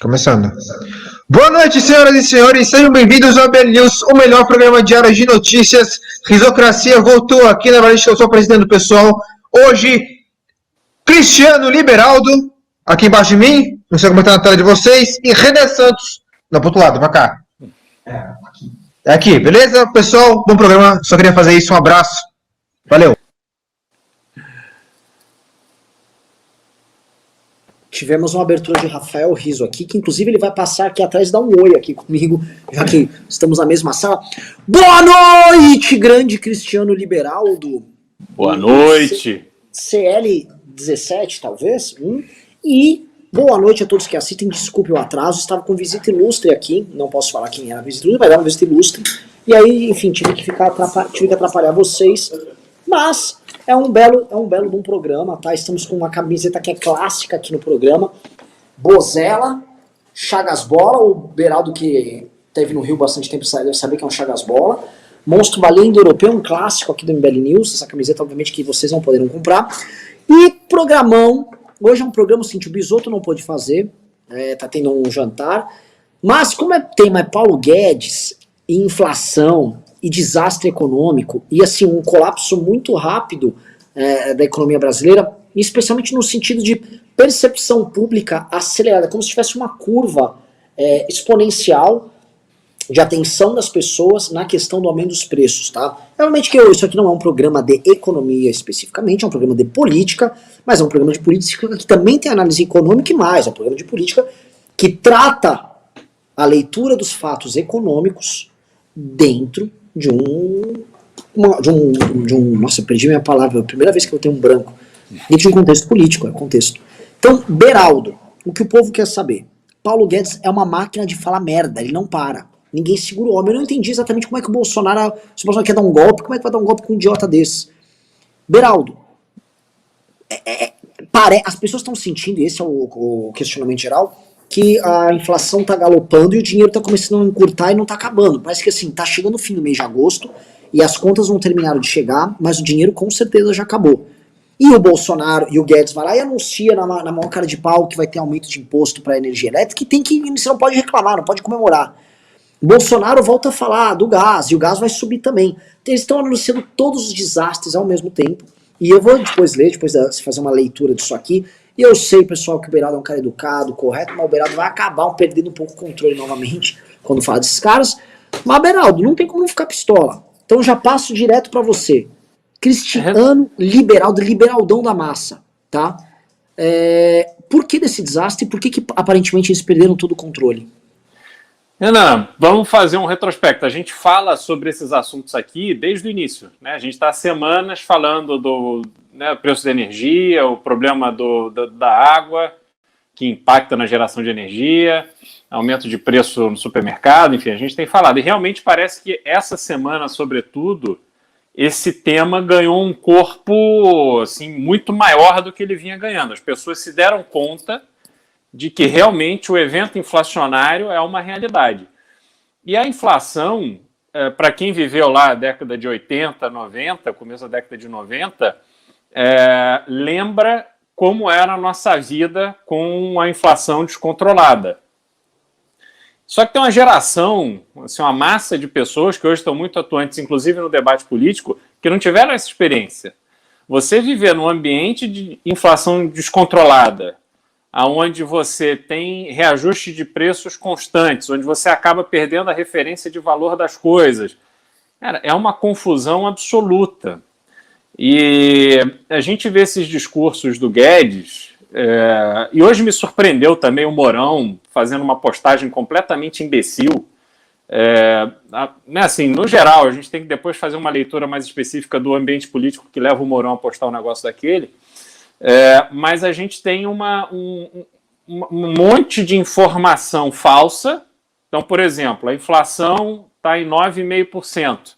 Começando. Boa noite, senhoras e senhores, sejam bem-vindos ao BL News, o melhor programa diário de notícias. Risocracia voltou aqui na Valente, eu sou o presidente do pessoal. Hoje, Cristiano Liberaldo, aqui embaixo de mim, não sei como está na tela de vocês, e René Santos, não, pro outro lado, pra cá. É aqui, beleza? Pessoal, bom programa, só queria fazer isso, um abraço, valeu. Tivemos uma abertura de Rafael Rizzo aqui, que inclusive ele vai passar aqui atrás e dar um oi aqui comigo, já que estamos na mesma sala. Boa noite, grande Cristiano Liberaldo. Boa noite. CL17, talvez. E boa noite a todos que assistem. Desculpe o atraso, estava com visita ilustre aqui. Não posso falar quem era a visita ilustre, mas era uma visita ilustre. E aí, enfim, tive que atrapalhar vocês. Mas é um belo de um programa, tá? Estamos com uma camiseta que é clássica aqui no programa. Bozella, Chagas Bola, o Beraldo que teve no Rio bastante tempo deve saber que é um Chagas Bola. Monstro Baleia Indo-Europeu, um clássico aqui do MBL News. Essa camiseta, obviamente, que vocês não poderão comprar. E programão. Hoje é um programa, assim, o Bisotto não pôde fazer. Tá tendo um jantar. Mas como tema é Paulo Guedes e inflação e desastre econômico, e assim, um colapso muito rápido da economia brasileira, especialmente no sentido de percepção pública acelerada, como se tivesse uma curva exponencial de atenção das pessoas na questão do aumento dos preços, tá? Realmente que isso aqui não é um programa de economia especificamente, é um programa de política, mas é um programa de política que também tem análise econômica e mais, é um programa de política que trata a leitura dos fatos econômicos dentro de nossa, eu perdi minha palavra, é a primeira vez que eu tenho um branco, dentro de um contexto político, contexto. Então, Beraldo, o que o povo quer saber? Paulo Guedes é uma máquina de falar merda, ele não para. Ninguém segura o homem. Eu não entendi exatamente como é que o Bolsonaro, se o Bolsonaro quer dar um golpe, como é que vai dar um golpe com um idiota desse? Beraldo, as pessoas estão sentindo, esse é o questionamento geral, que a inflação tá galopando e o dinheiro tá começando a encurtar e não tá acabando. Parece que assim, tá chegando o fim do mês de agosto e as contas não terminaram de chegar, mas o dinheiro com certeza já acabou. E o Bolsonaro e o Guedes vai lá e anuncia na maior cara de pau que vai ter aumento de imposto para energia elétrica e você não pode reclamar, não pode comemorar. O Bolsonaro volta a falar do gás e o gás vai subir também. Então, eles estão anunciando todos os desastres ao mesmo tempo. E eu vou depois de fazer uma leitura disso aqui. E eu sei, pessoal, que o Beraldo é um cara educado, correto, mas o Beraldo vai acabar perdendo um pouco o controle novamente quando falar desses caras. Mas, Beraldo, não tem como não ficar pistola. Então já passo direto pra você. Cristiano Liberaldo, liberaldão da massa, tá? Por que desse desastre e por que aparentemente eles perderam todo o controle? Renan, vamos fazer um retrospecto. A gente fala sobre esses assuntos aqui desde o início, né? A gente está há semanas falando do preço da energia, o problema da água, que impacta na geração de energia, aumento de preço no supermercado, enfim, a gente tem falado. E realmente parece que essa semana, sobretudo, esse tema ganhou um corpo assim, muito maior do que ele vinha ganhando. As pessoas se deram conta de que realmente o evento inflacionário é uma realidade. E a inflação, para quem viveu lá a década de 80, 90, começo da década de 90, lembra como era a nossa vida com a inflação descontrolada. Só que tem uma geração, assim, uma massa de pessoas que hoje estão muito atuantes, inclusive no debate político, que não tiveram essa experiência. Você viver num ambiente de inflação descontrolada, onde você tem reajuste de preços constantes, onde você acaba perdendo a referência de valor das coisas, cara, é uma confusão absoluta. E a gente vê esses discursos do Guedes, e hoje me surpreendeu também o Mourão fazendo uma postagem completamente imbecil. Assim, no geral, a gente tem que depois fazer uma leitura mais específica do ambiente político que leva o Mourão a postar um negócio daquele. Mas a gente tem um monte de informação falsa. Então, por exemplo, a inflação está em 9,5%.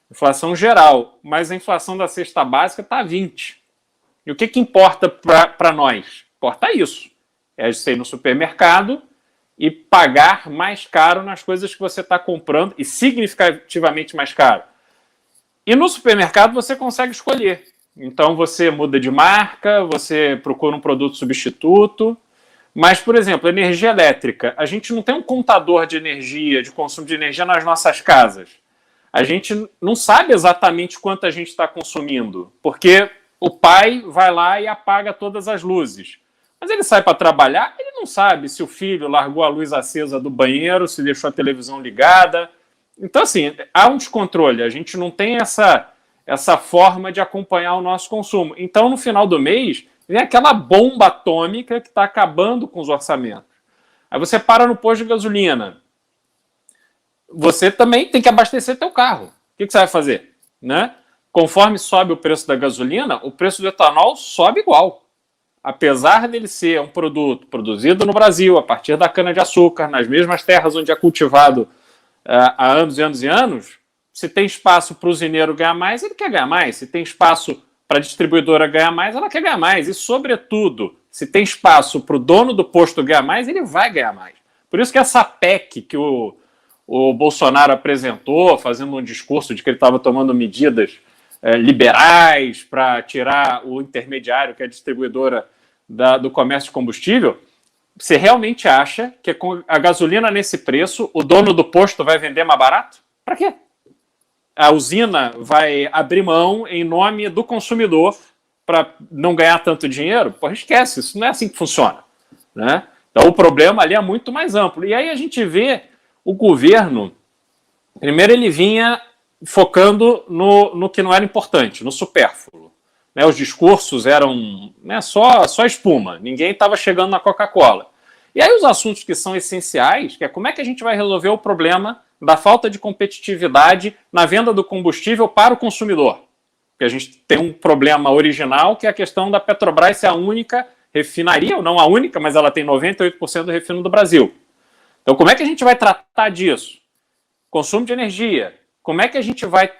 Inflação geral, mas a inflação da cesta básica está 20%. E o que importa para nós? Importa isso. É você ir no supermercado e pagar mais caro nas coisas que você está comprando, e significativamente mais caro. E no supermercado você consegue escolher. Então você muda de marca, você procura um produto substituto, Mas, por exemplo, energia elétrica, a gente não tem um contador de energia, de consumo de energia nas nossas casas. A gente não sabe exatamente quanto a gente está consumindo, porque o pai vai lá e apaga todas as luzes. Mas ele sai para trabalhar, ele não sabe se o filho largou a luz acesa do banheiro, se deixou a televisão ligada. Então, assim, há um descontrole. A gente não tem essa forma de acompanhar o nosso consumo. Então, no final do mês, vem aquela bomba atômica que está acabando com os orçamentos. Aí você para no posto de gasolina. Você também tem que abastecer teu carro. O que você vai fazer? Né? Conforme sobe o preço da gasolina, o preço do etanol sobe igual. Apesar dele ser um produto produzido no Brasil, a partir da cana-de-açúcar, nas mesmas terras onde é cultivado há anos e anos e anos, se tem espaço para o usineiro ganhar mais, ele quer ganhar mais. Se tem espaço para a distribuidora ganhar mais, ela quer ganhar mais. E, sobretudo, se tem espaço para o dono do posto ganhar mais, ele vai ganhar mais. Por isso que essa PEC que o Bolsonaro apresentou, fazendo um discurso de que ele estava tomando medidas liberais para tirar o intermediário, que é a distribuidora do comércio de combustível, você realmente acha que com a gasolina nesse preço, o dono do posto vai vender mais barato? Para quê? A usina vai abrir mão em nome do consumidor para não ganhar tanto dinheiro? Pô, esquece, isso não é assim que funciona. Né? Então o problema ali é muito mais amplo. E aí a gente vê o governo, primeiro ele vinha focando no que não era importante, no supérfluo. Né, os discursos eram só espuma, ninguém estava chegando na Coca-Cola. E aí os assuntos que são essenciais, que é como é que a gente vai resolver o problema da falta de competitividade na venda do combustível para o consumidor. Porque a gente tem um problema original, que é a questão da Petrobras ser a única refinaria, ou não a única, mas ela tem 98% do refino do Brasil. Então como é que a gente vai tratar disso? Consumo de energia. Como é que a gente vai...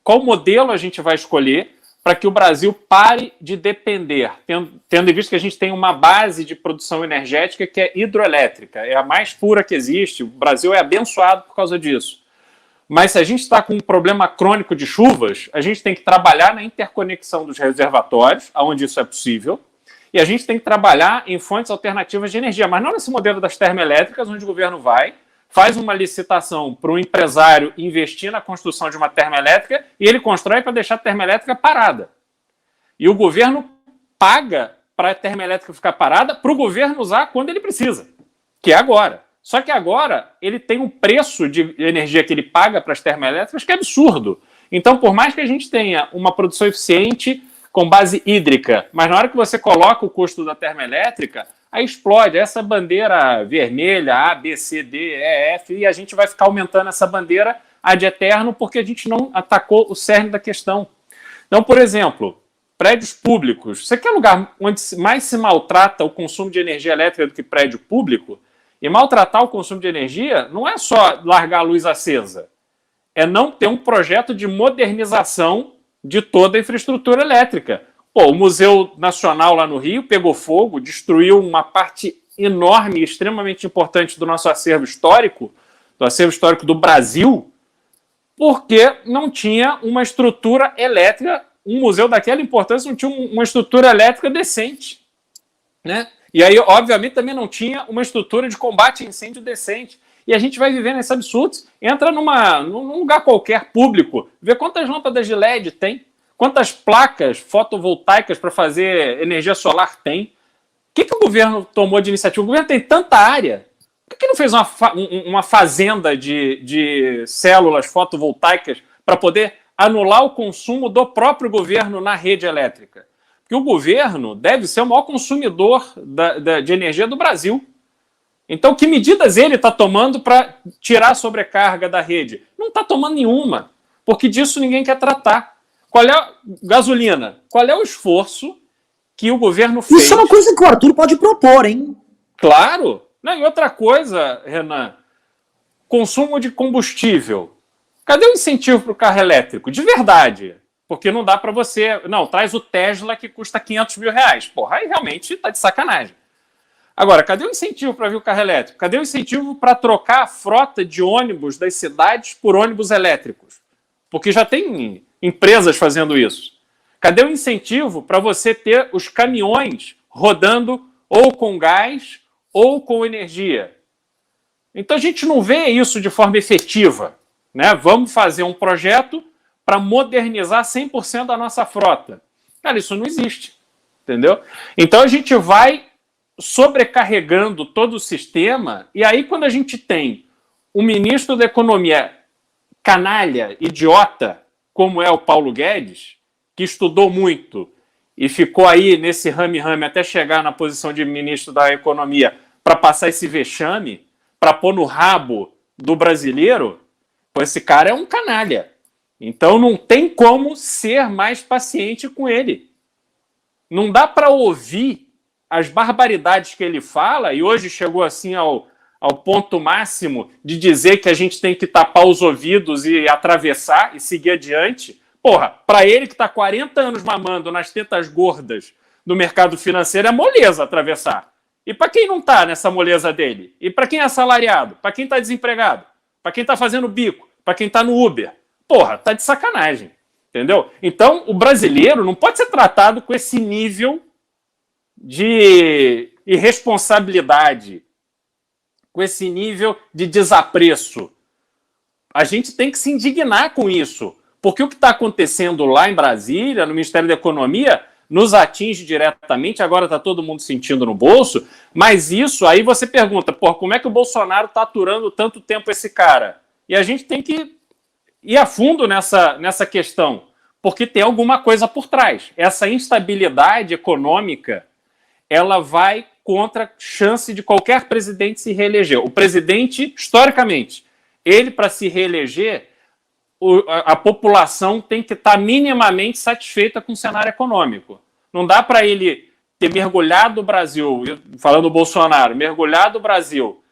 Qual modelo a gente vai escolher para que o Brasil pare de depender, tendo em vista que a gente tem uma base de produção energética que é hidroelétrica, é a mais pura que existe, o Brasil é abençoado por causa disso. Mas se a gente está com um problema crônico de chuvas, a gente tem que trabalhar na interconexão dos reservatórios, onde isso é possível, e a gente tem que trabalhar em fontes alternativas de energia, mas não nesse modelo das termoelétricas, onde o governo faz uma licitação para um empresário investir na construção de uma termoelétrica e ele constrói para deixar a termoelétrica parada. E o governo paga para a termoelétrica ficar parada para o governo usar quando ele precisa, que é agora. Só que agora ele tem um preço de energia que ele paga para as termoelétricas que é absurdo. Então, por mais que a gente tenha uma produção eficiente com base hídrica, mas na hora que você coloca o custo da termoelétrica, aí explode essa bandeira vermelha, A, B, C, D, E, F, e a gente vai ficar aumentando essa bandeira ad eterno porque a gente não atacou o cerne da questão. Então, por exemplo, prédios públicos. Você quer lugar onde mais se maltrata o consumo de energia elétrica do que prédio público? E maltratar o consumo de energia não é só largar a luz acesa, é não ter um projeto de modernização de toda a infraestrutura elétrica. Pô, o Museu Nacional lá no Rio pegou fogo, destruiu uma parte enorme e extremamente importante do nosso acervo histórico, do Brasil, porque não tinha uma estrutura elétrica, um museu daquela importância não tinha uma estrutura elétrica decente. Né? E aí, obviamente, também não tinha uma estrutura de combate a incêndio decente. E a gente vai vivendo esses absurdos. Entra num lugar qualquer público, vê quantas lâmpadas de LED tem, quantas placas fotovoltaicas para fazer energia solar tem. O que o governo tomou de iniciativa? O governo tem tanta área. Por que não fez uma fazenda de células fotovoltaicas para poder anular o consumo do próprio governo na rede elétrica? Porque o governo deve ser o maior consumidor de energia do Brasil. Então, que medidas ele está tomando para tirar a sobrecarga da rede? Não está tomando nenhuma, porque disso ninguém quer tratar. Qual é a gasolina? Qual é o esforço que o governo fez? Isso é uma coisa que o Arthur pode propor, hein? Claro. Não, e outra coisa, Renan, consumo de combustível. Cadê o incentivo para o carro elétrico? De verdade. Porque não dá para você... Não, traz o Tesla que custa 500 mil reais. Porra, aí realmente está de sacanagem. Agora, cadê o incentivo para vir o carro elétrico? Cadê o incentivo para trocar a frota de ônibus das cidades por ônibus elétricos? Porque já tem empresas fazendo isso. Cadê o incentivo para você ter os caminhões rodando ou com gás ou com energia. Então a gente não vê isso de forma efetiva, né? Vamos fazer um projeto para modernizar 100% da nossa frota. Cara, isso não existe, entendeu? Então a gente vai sobrecarregando todo o sistema, e aí quando a gente tem um ministro da Economia canalha, idiota, como é o Paulo Guedes, que estudou muito e ficou aí nesse rame-rame até chegar na posição de ministro da Economia para passar esse vexame, para pôr no rabo do brasileiro, pô, esse cara é um canalha. Então não tem como ser mais paciente com ele. Não dá para ouvir as barbaridades que ele fala, e hoje chegou assim ao ponto máximo de dizer que a gente tem que tapar os ouvidos e atravessar e seguir adiante. Porra, para ele que está 40 anos mamando nas tetas gordas do mercado financeiro, é moleza atravessar. E para quem não está nessa moleza dele? E para quem é assalariado? Para quem está desempregado? Para quem está fazendo bico? Para quem está no Uber? Porra, tá de sacanagem. Entendeu? Então, o brasileiro não pode ser tratado com esse nível de irresponsabilidade, com esse nível de desapreço. A gente tem que se indignar com isso, porque o que está acontecendo lá em Brasília, no Ministério da Economia, nos atinge diretamente, agora está todo mundo sentindo no bolso, mas isso, aí você pergunta, pô, como é que o Bolsonaro está aturando tanto tempo esse cara? E a gente tem que ir a fundo nessa questão, porque tem alguma coisa por trás. Essa instabilidade econômica, ela vai contra a chance de qualquer presidente se reeleger. O presidente, historicamente, ele para se reeleger, a população tem que estar minimamente satisfeita com o cenário econômico. Não dá para ele ter mergulhado o Brasil, falando do Bolsonaro, mergulhado o Brasil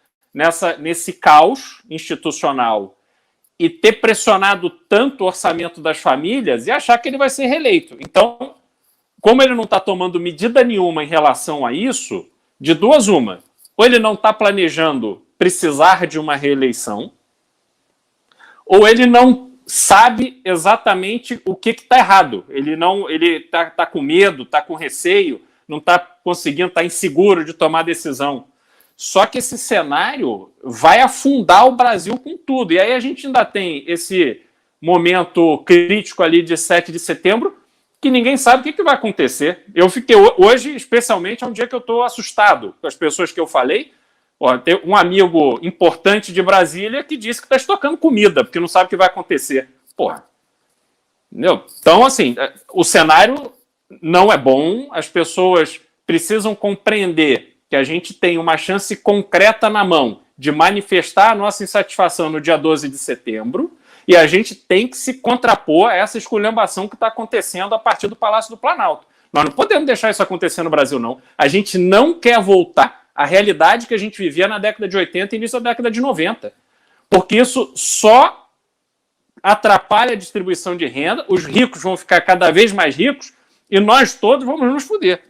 nesse caos institucional e ter pressionado tanto o orçamento das famílias e achar que ele vai ser reeleito. Então, como ele não está tomando medida nenhuma em relação a isso, de duas uma, ou ele não está planejando precisar de uma reeleição, ou ele não sabe exatamente o que está errado. Ele está com medo, está com receio, não está conseguindo, está inseguro de tomar decisão. Só que esse cenário vai afundar o Brasil com tudo. E aí a gente ainda tem esse momento crítico ali de 7 de setembro, que ninguém sabe o que vai acontecer. Eu fiquei hoje, especialmente, é um dia que eu estou assustado com as pessoas que eu falei. Ó, tem um amigo importante de Brasília que disse que está estocando comida, porque não sabe o que vai acontecer. Porra. Entendeu? Então, assim, o cenário não é bom, as pessoas precisam compreender que a gente tem uma chance concreta na mão de manifestar a nossa insatisfação no dia 12 de setembro, e a gente tem que se contrapor a essa esculhambação que está acontecendo a partir do Palácio do Planalto. Nós não podemos deixar isso acontecer no Brasil, não. A gente não quer voltar à realidade que a gente vivia na década de 80 e início da década de 90. Porque isso só atrapalha a distribuição de renda, os ricos vão ficar cada vez mais ricos e nós todos vamos nos fuder.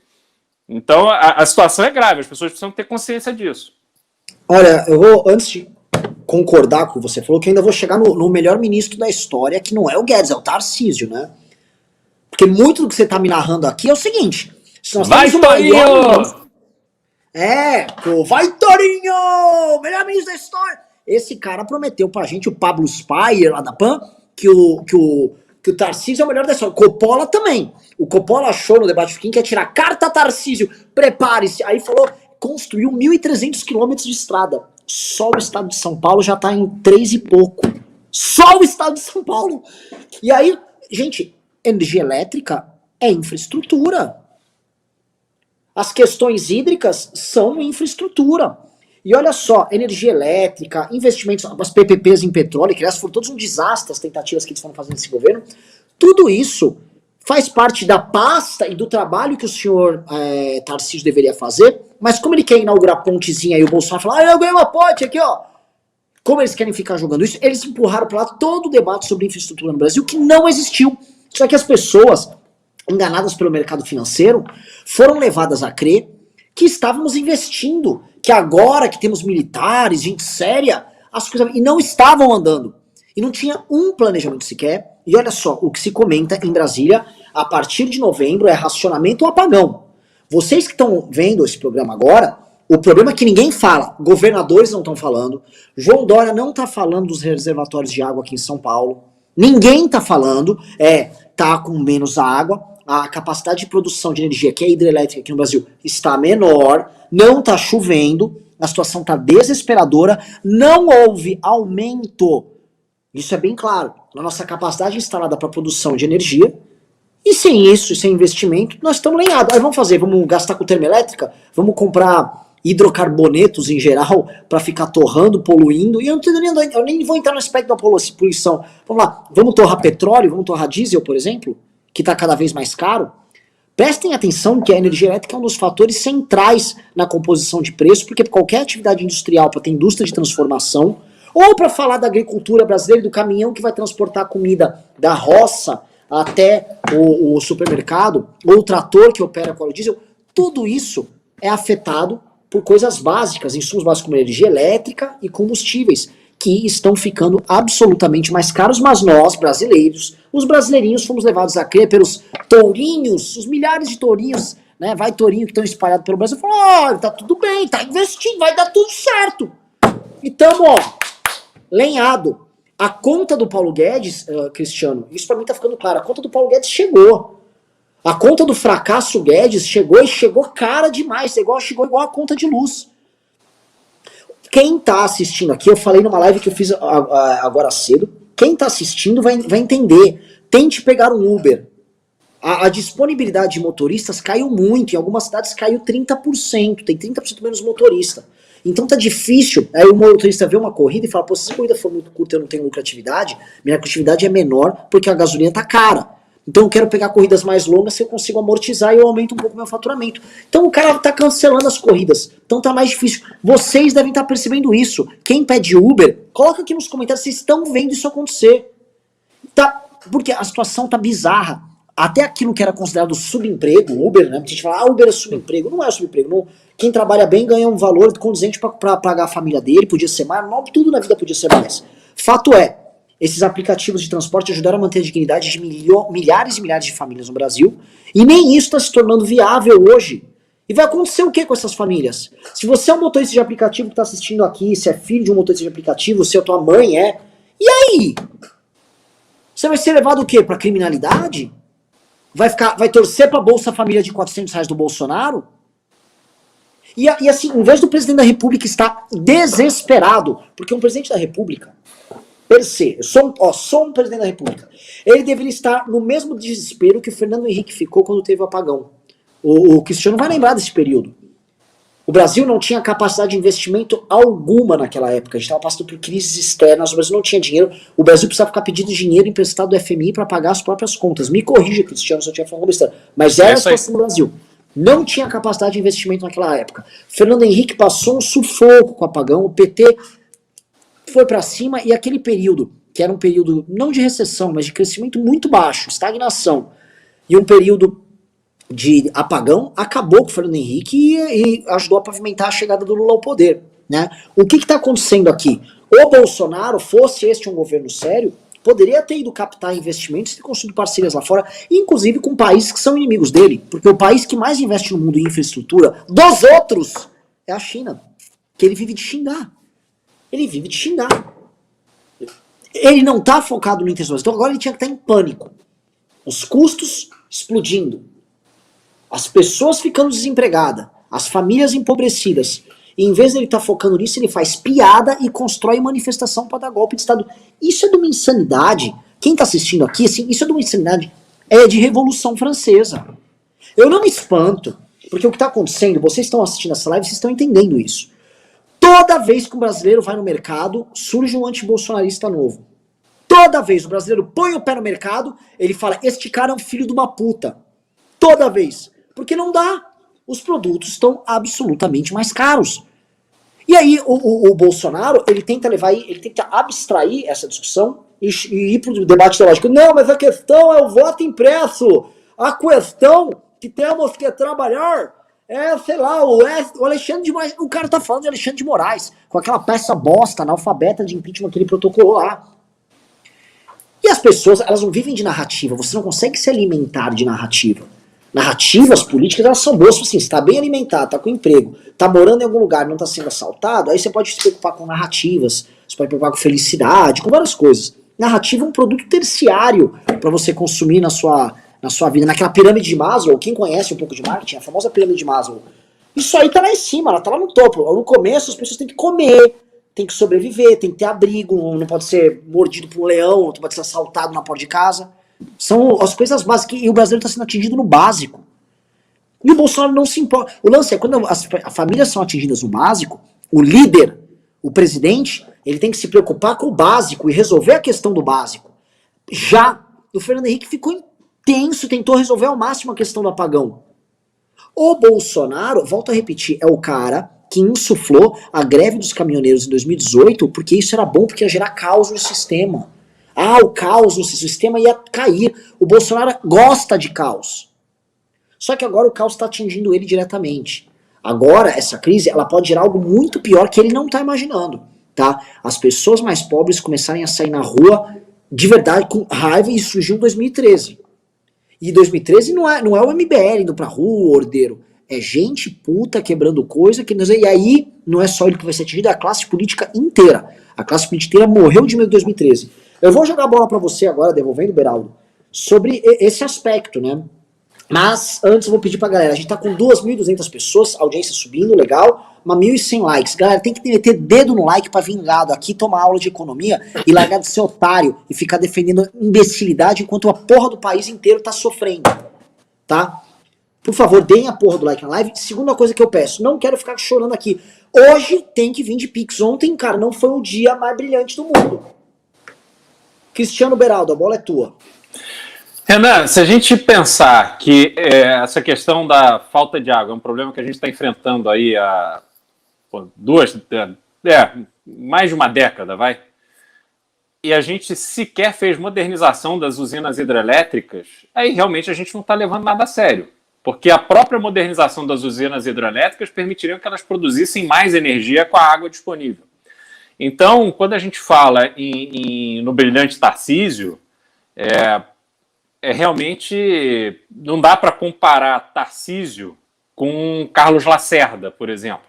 Então, a situação é grave, as pessoas precisam ter consciência disso. Olha, eu vou, antes de concordar com o que você falou, que ainda vou chegar no melhor ministro da história, que não é o Guedes, é o Tarcísio, né? Porque muito do que você tá me narrando aqui é o seguinte: se nós vai, Torinho! Vai, Torinho! Melhor ministro da história! Esse cara prometeu pra gente, o Pablo Spyer, lá da PAN, que o Tarcísio é o melhor da história. Coppola também. O Coppola achou no debate de quem quer tirar carta Tarcísio, prepare-se. Aí falou, construiu 1.300 quilômetros de estrada. Só o estado de São Paulo já tá em 3 e pouco. Só o estado de São Paulo. E aí, gente, energia elétrica é infraestrutura. As questões hídricas são infraestrutura. E olha só, energia elétrica, investimentos, as PPPs em petróleo, que aliás foram todos um desastre as tentativas que eles foram fazendo nesse governo, tudo isso faz parte da pasta e do trabalho que o senhor Tarcísio deveria fazer, mas como ele quer inaugurar pontezinha e o Bolsonaro fala, eu ganhei uma ponte aqui, ó. Como eles querem ficar jogando isso, eles empurraram para lá todo o debate sobre infraestrutura no Brasil, que não existiu. Só que as pessoas, enganadas pelo mercado financeiro, foram levadas a crer que estávamos investindo, que agora que temos militares, gente séria, as coisas... E não estavam andando. E não tinha um planejamento sequer. E olha só, o que se comenta em Brasília, a partir de novembro, é racionamento ou apagão. Vocês que estão vendo esse programa agora, O problema é que ninguém fala, governadores não estão falando, João Dória não está falando dos reservatórios de água aqui em São Paulo, ninguém está falando, tá com menos água, a capacidade de produção de energia, que é hidrelétrica aqui no Brasil, está menor, não está chovendo, a situação está desesperadora, não houve aumento, isso é bem claro, na nossa capacidade instalada para produção de energia, e sem isso, sem investimento, nós estamos lenhados. Aí vamos gastar com termoelétrica? Vamos comprar hidrocarbonetos em geral para ficar torrando, poluindo? E eu nem vou entrar no aspecto da poluição. Vamos lá, vamos torrar petróleo, vamos torrar diesel, por exemplo, que está cada vez mais caro? Prestem atenção que a energia elétrica é um dos fatores centrais na composição de preço, porque qualquer atividade industrial, para ter indústria de transformação, ou para falar da agricultura brasileira, do caminhão que vai transportar comida da roça até o supermercado, ou o trator que opera com óleo diesel, tudo isso é afetado por coisas básicas, insumos básicos como energia elétrica e combustíveis, que estão ficando absolutamente mais caros, mas nós, brasileiros, os brasileirinhos, fomos levados a crer pelos tourinhos, os milhares de tourinhos, né, vai tourinho que estão espalhados pelo Brasil, falam, tá tudo bem, tá investindo, vai dar tudo certo. E tamo, lenhado. A conta do Paulo Guedes, Cristiano, isso pra mim tá ficando claro, a conta do Paulo Guedes chegou. A conta do fracasso Guedes chegou e chegou cara demais, chegou igual a conta de luz. Quem tá assistindo aqui, eu falei numa live que eu fiz agora cedo, quem tá assistindo vai entender. Tente pegar um Uber. A disponibilidade de motoristas caiu muito, em algumas cidades caiu 30%, tem 30% menos motorista. Então tá difícil, aí o motorista vê uma corrida e fala, pô, se essa corrida for muito curta eu não tenho lucratividade, minha lucratividade é menor porque a gasolina tá cara. Então eu quero pegar corridas mais longas se eu consigo amortizar e eu aumento um pouco meu faturamento. Então o cara tá cancelando as corridas, então tá mais difícil. Vocês devem estar percebendo isso. Quem pede Uber, coloca aqui nos comentários se estão vendo isso acontecer. Tá, porque a situação tá bizarra. Até aquilo que era considerado subemprego, Uber, né? A gente fala, Uber é subemprego. Não é subemprego. Não. Quem trabalha bem ganha um valor condizente para pagar a família dele, podia ser mais, não, tudo na vida podia ser mais. Fato é, esses aplicativos de transporte ajudaram a manter a dignidade de milhares e milhares de famílias no Brasil, e nem isso está se tornando viável hoje. E vai acontecer o que com essas famílias? Se você é um motorista de aplicativo que está assistindo aqui, se é filho de um motorista de aplicativo, se a tua mãe é, e aí? Você vai ser levado o quê? Para criminalidade? Vai torcer para a Bolsa Família de R$400 do Bolsonaro? E assim, em vez do presidente da República estar desesperado, porque um presidente da República, per se, eu sou um presidente da República, ele deveria estar no mesmo desespero que o Fernando Henrique ficou quando teve o apagão. O Cristiano vai lembrar desse período. O Brasil não tinha capacidade de investimento alguma naquela época, a gente estava passando por crises externas, o Brasil não tinha dinheiro, o Brasil precisava ficar pedindo dinheiro emprestado do FMI para pagar as próprias contas. Me corrija, Cristiano, se eu tinha falado besteira, mas era a situação do Brasil. Não tinha capacidade de investimento naquela época. Fernando Henrique passou um sufoco com o apagão, o PT foi para cima e aquele período, que era um período não de recessão, mas de crescimento muito baixo, estagnação, e um período de apagão, acabou com o Fernando Henrique e ajudou a pavimentar a chegada do Lula ao poder. Né? O que está acontecendo aqui? O Bolsonaro, fosse este um governo sério, poderia ter ido captar investimentos e ter construído parcerias lá fora, inclusive com países que são inimigos dele, porque o país que mais investe no mundo em infraestrutura dos outros é a China, que ele vive de xingar. Ele vive de xingar. Ele não está focado no interesse, então agora ele tinha que estar em pânico. Os custos explodindo, as pessoas ficando desempregadas, as famílias empobrecidas. E em vez de ele estar focando nisso, ele faz piada e constrói manifestação para dar golpe de Estado. Isso é de uma insanidade. Quem está assistindo aqui, assim, isso é de uma insanidade. É de Revolução Francesa. Eu não me espanto, porque o que está acontecendo, vocês estão assistindo essa live, vocês estão entendendo isso. Toda vez que um brasileiro vai no mercado, surge um antibolsonarista novo. Toda vez o brasileiro põe o pé no mercado, ele fala, este cara é um filho de uma puta. Toda vez. Porque não dá. Os produtos estão absolutamente mais caros. E aí o Bolsonaro, ele tenta abstrair essa discussão e ir para o debate teológico. Não, mas a questão é o voto impresso. A questão que temos que trabalhar é, sei lá, o Alexandre de Moraes. O cara tá falando de Alexandre de Moraes, com aquela peça bosta, analfabeta de impeachment que ele protocolou lá. E as pessoas, elas não vivem de narrativa. Você não consegue se alimentar de narrativa. Narrativas políticas, elas são boas, assim, você está bem alimentado, está com emprego, está morando em algum lugar, não está sendo assaltado, aí você pode se preocupar com narrativas, você pode se preocupar com felicidade, com várias coisas. Narrativa é um produto terciário para você consumir na sua vida. Naquela pirâmide de Maslow, quem conhece um pouco de marketing, a famosa pirâmide de Maslow, isso aí tá lá em cima, ela tá lá no topo. No começo as pessoas têm que comer, tem que sobreviver, tem que ter abrigo, não pode ser mordido por um leão, não pode ser assaltado na porta de casa. São as coisas básicas, e o brasileiro está sendo atingido no básico. E o Bolsonaro não se importa. O lance é, quando as famílias são atingidas no básico, o líder, o presidente, ele tem que se preocupar com o básico e resolver a questão do básico. Já o Fernando Henrique ficou intenso, tentou resolver ao máximo a questão do apagão. O Bolsonaro, volto a repetir, é o cara que insuflou a greve dos caminhoneiros em 2018, porque isso era bom, porque ia gerar caos no sistema. O caos no sistema ia cair. O Bolsonaro gosta de caos. Só que agora o caos está atingindo ele diretamente. Agora, essa crise, ela pode gerar algo muito pior que ele não está imaginando, tá? As pessoas mais pobres começarem a sair na rua de verdade com raiva, e surgiu em 2013. E 2013 não é o MBL indo pra rua, ordeiro. É gente puta quebrando coisa, e aí não é só ele que vai ser atingido, é a classe política inteira. A classe política inteira morreu de medo em 2013. Eu vou jogar a bola pra você agora, devolvendo, Beraldo, sobre esse aspecto, né? Mas antes eu vou pedir pra galera, a gente tá com 2.200 pessoas, audiência subindo, legal, mas 1.100 likes. Galera, tem que meter dedo no like pra vingado aqui, tomar aula de economia e largar de ser otário e ficar defendendo imbecilidade enquanto a porra do país inteiro tá sofrendo, tá? Por favor, deem a porra do like na live. Segunda coisa que eu peço, não quero ficar chorando aqui. Hoje tem que vir de Pix. Ontem, cara, não foi o dia mais brilhante do mundo. Cristiano Beraldo, a bola é tua. Renan, se a gente pensar que essa questão da falta de água é um problema que a gente está enfrentando aí há mais de uma década, vai? E a gente sequer fez modernização das usinas hidrelétricas, aí realmente a gente não está levando nada a sério. Porque a própria modernização das usinas hidrelétricas permitiria que elas produzissem mais energia com a água disponível. Então, quando a gente fala no brilhante Tarcísio, realmente não dá para comparar Tarcísio com Carlos Lacerda, por exemplo.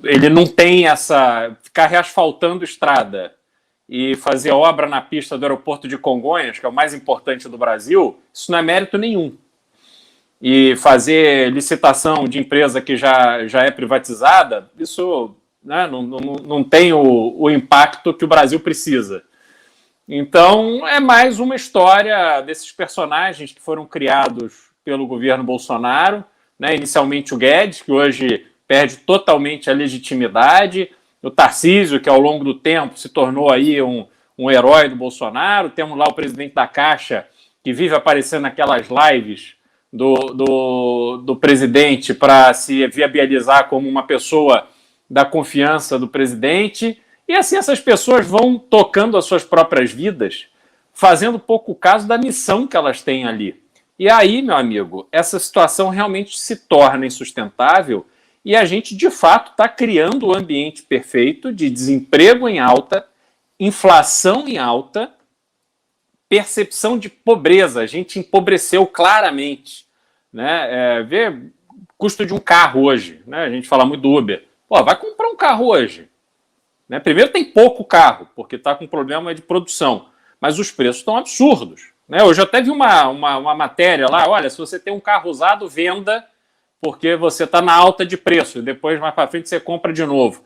Ele não tem essa... Ficar reasfaltando estrada e fazer obra na pista do aeroporto de Congonhas, que é o mais importante do Brasil, isso não é mérito nenhum. E fazer licitação de empresa que já é privatizada, isso, né, não tem o impacto que o Brasil precisa. Então, é mais uma história desses personagens que foram criados pelo governo Bolsonaro, né? Inicialmente o Guedes, que hoje perde totalmente a legitimidade, o Tarcísio, que ao longo do tempo se tornou aí um herói do Bolsonaro, temos lá o presidente da Caixa, que vive aparecendo naquelas lives do presidente para se viabilizar como uma pessoa da confiança do presidente. E assim essas pessoas vão tocando as suas próprias vidas, fazendo pouco caso da missão que elas têm ali. E aí, meu amigo, essa situação realmente se torna insustentável e a gente, de fato, está criando o ambiente perfeito de desemprego em alta, inflação em alta, percepção de pobreza. A gente empobreceu claramente, né? Vê custo de um carro hoje, né? A gente fala muito do Uber. Pô, vai comprar um carro hoje. Né? Primeiro tem pouco carro, porque está com problema de produção, mas os preços estão absurdos. Né? Hoje eu até vi uma matéria lá, olha, se você tem um carro usado, venda, porque você está na alta de preço, e depois mais para frente você compra de novo.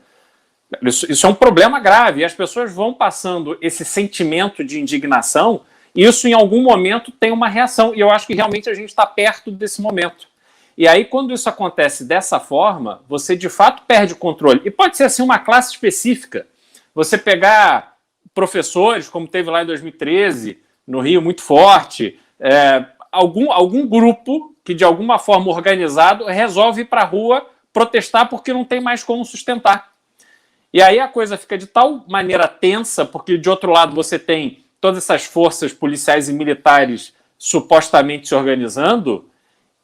Isso é um problema grave, e as pessoas vão passando esse sentimento de indignação, e isso em algum momento tem uma reação, e eu acho que realmente a gente está perto desse momento. E aí, quando isso acontece dessa forma, você de fato perde o controle. E pode ser assim uma classe específica. Você pegar professores, como teve lá em 2013, no Rio, muito forte, algum grupo que de alguma forma organizado resolve ir para a rua protestar porque não tem mais como sustentar. E aí a coisa fica de tal maneira tensa, porque de outro lado você tem todas essas forças policiais e militares supostamente se organizando,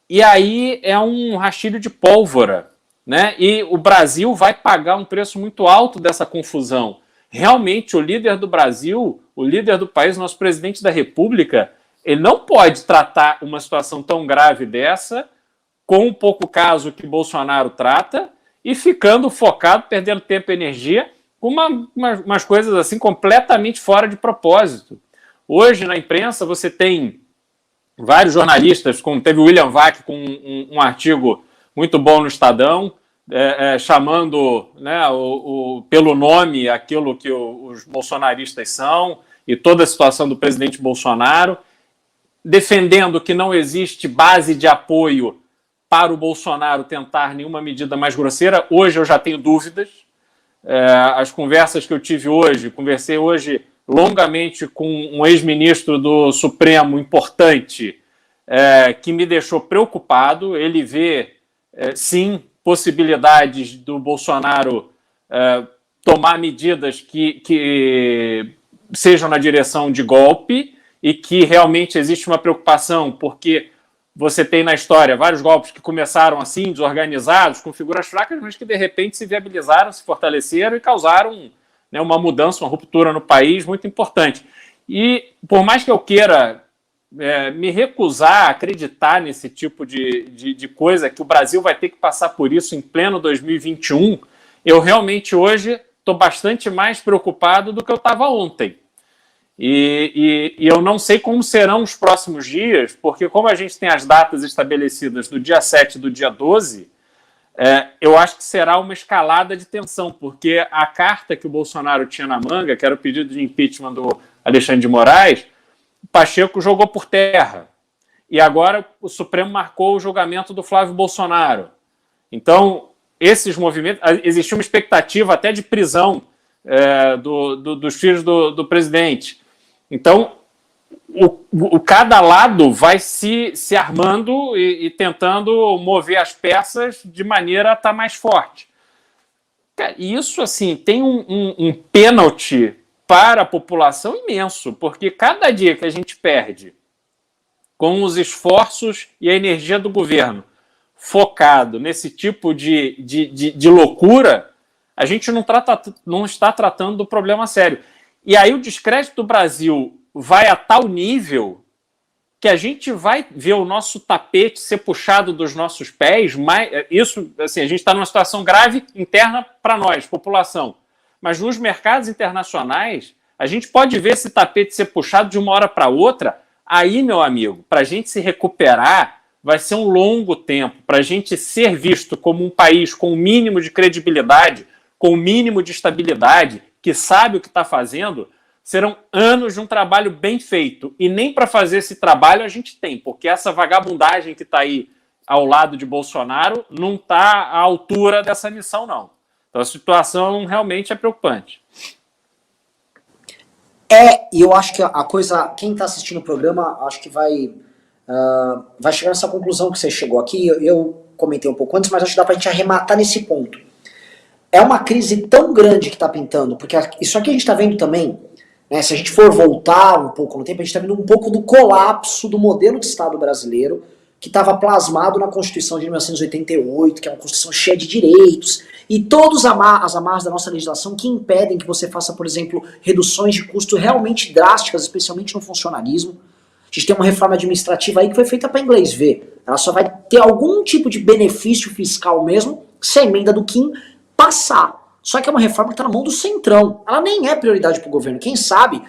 e aí é um rastilho de pólvora, né? E o Brasil vai pagar um preço muito alto dessa confusão. Realmente, o líder do Brasil, o líder do país, nosso presidente da República, Ele não pode tratar uma situação tão grave dessa com um pouco caso que Bolsonaro trata e ficando focado, perdendo tempo e energia com umas coisas assim completamente fora de propósito. Hoje, na imprensa, você tem vários jornalistas, como teve o William Vac com um artigo muito bom no Estadão, chamando, né, pelo nome aquilo que os bolsonaristas são e toda a situação do presidente Bolsonaro, defendendo que não existe base de apoio para o Bolsonaro tentar nenhuma medida mais grosseira. Hoje eu já tenho dúvidas. As conversas que eu tive hoje, conversei hoje longamente com um ex-ministro do Supremo importante, que me deixou preocupado. Ele vê, sim, possibilidades do Bolsonaro tomar medidas que sejam na direção de golpe e que realmente existe uma preocupação, porque você tem na história vários golpes que começaram assim, desorganizados, com figuras fracas, mas que de repente se viabilizaram, se fortaleceram e causaram, né, uma mudança, uma ruptura no país muito importante. E por mais que eu queira me recusar a acreditar nesse tipo de coisa, que o Brasil vai ter que passar por isso em pleno 2021, eu realmente hoje estou bastante mais preocupado do que eu estava ontem. E eu não sei como serão os próximos dias, porque como a gente tem as datas estabelecidas do dia 7 e do dia 12, eu acho que será uma escalada de tensão, porque a carta que o Bolsonaro tinha na manga, que era o pedido de impeachment do Alexandre de Moraes, o Pacheco jogou por terra. E agora o Supremo marcou o julgamento do Flávio Bolsonaro. Então, esses movimentos... Existia uma expectativa até de prisão dos filhos do presidente. Então, cada lado vai se armando e tentando mover as peças de maneira a estar mais forte. E isso, assim, tem um pênalti para a população imenso, porque cada dia que a gente perde com os esforços e a energia do governo focado nesse tipo de loucura, a gente não está tratando do problema sério. E aí o descrédito do Brasil vai a tal nível que a gente vai ver o nosso tapete ser puxado dos nossos pés. Isso, assim, a gente está numa situação grave interna para nós, população. Mas nos mercados internacionais, a gente pode ver esse tapete ser puxado de uma hora para outra. Aí, meu amigo, para a gente se recuperar, vai ser um longo tempo. Para a gente ser visto como um país com o mínimo de credibilidade, com o mínimo de estabilidade, que sabe o que está fazendo, serão anos de um trabalho bem feito. E nem para fazer esse trabalho a gente tem, porque essa vagabundagem que está aí ao lado de Bolsonaro não está à altura dessa missão, não. Então a situação realmente é preocupante. E eu acho que a coisa, quem está assistindo o programa, acho que vai chegar nessa conclusão que você chegou aqui. Eu comentei um pouco antes, mas acho que dá para a gente arrematar nesse ponto. É uma crise tão grande que está pintando, porque isso aqui a gente está vendo também, né, se a gente for voltar um pouco no tempo, a gente está vendo um pouco do colapso do modelo de Estado brasileiro, que estava plasmado na Constituição de 1988, que é uma Constituição cheia de direitos, e todas as amarras da nossa legislação que impedem que você faça, por exemplo, reduções de custo realmente drásticas, especialmente no funcionalismo. A gente tem uma reforma administrativa aí que foi feita para inglês ver. Ela só vai ter algum tipo de benefício fiscal mesmo se a emenda do Kim passar. Só que é uma reforma que está na mão do Centrão. Ela nem é prioridade para o governo. Quem sabe,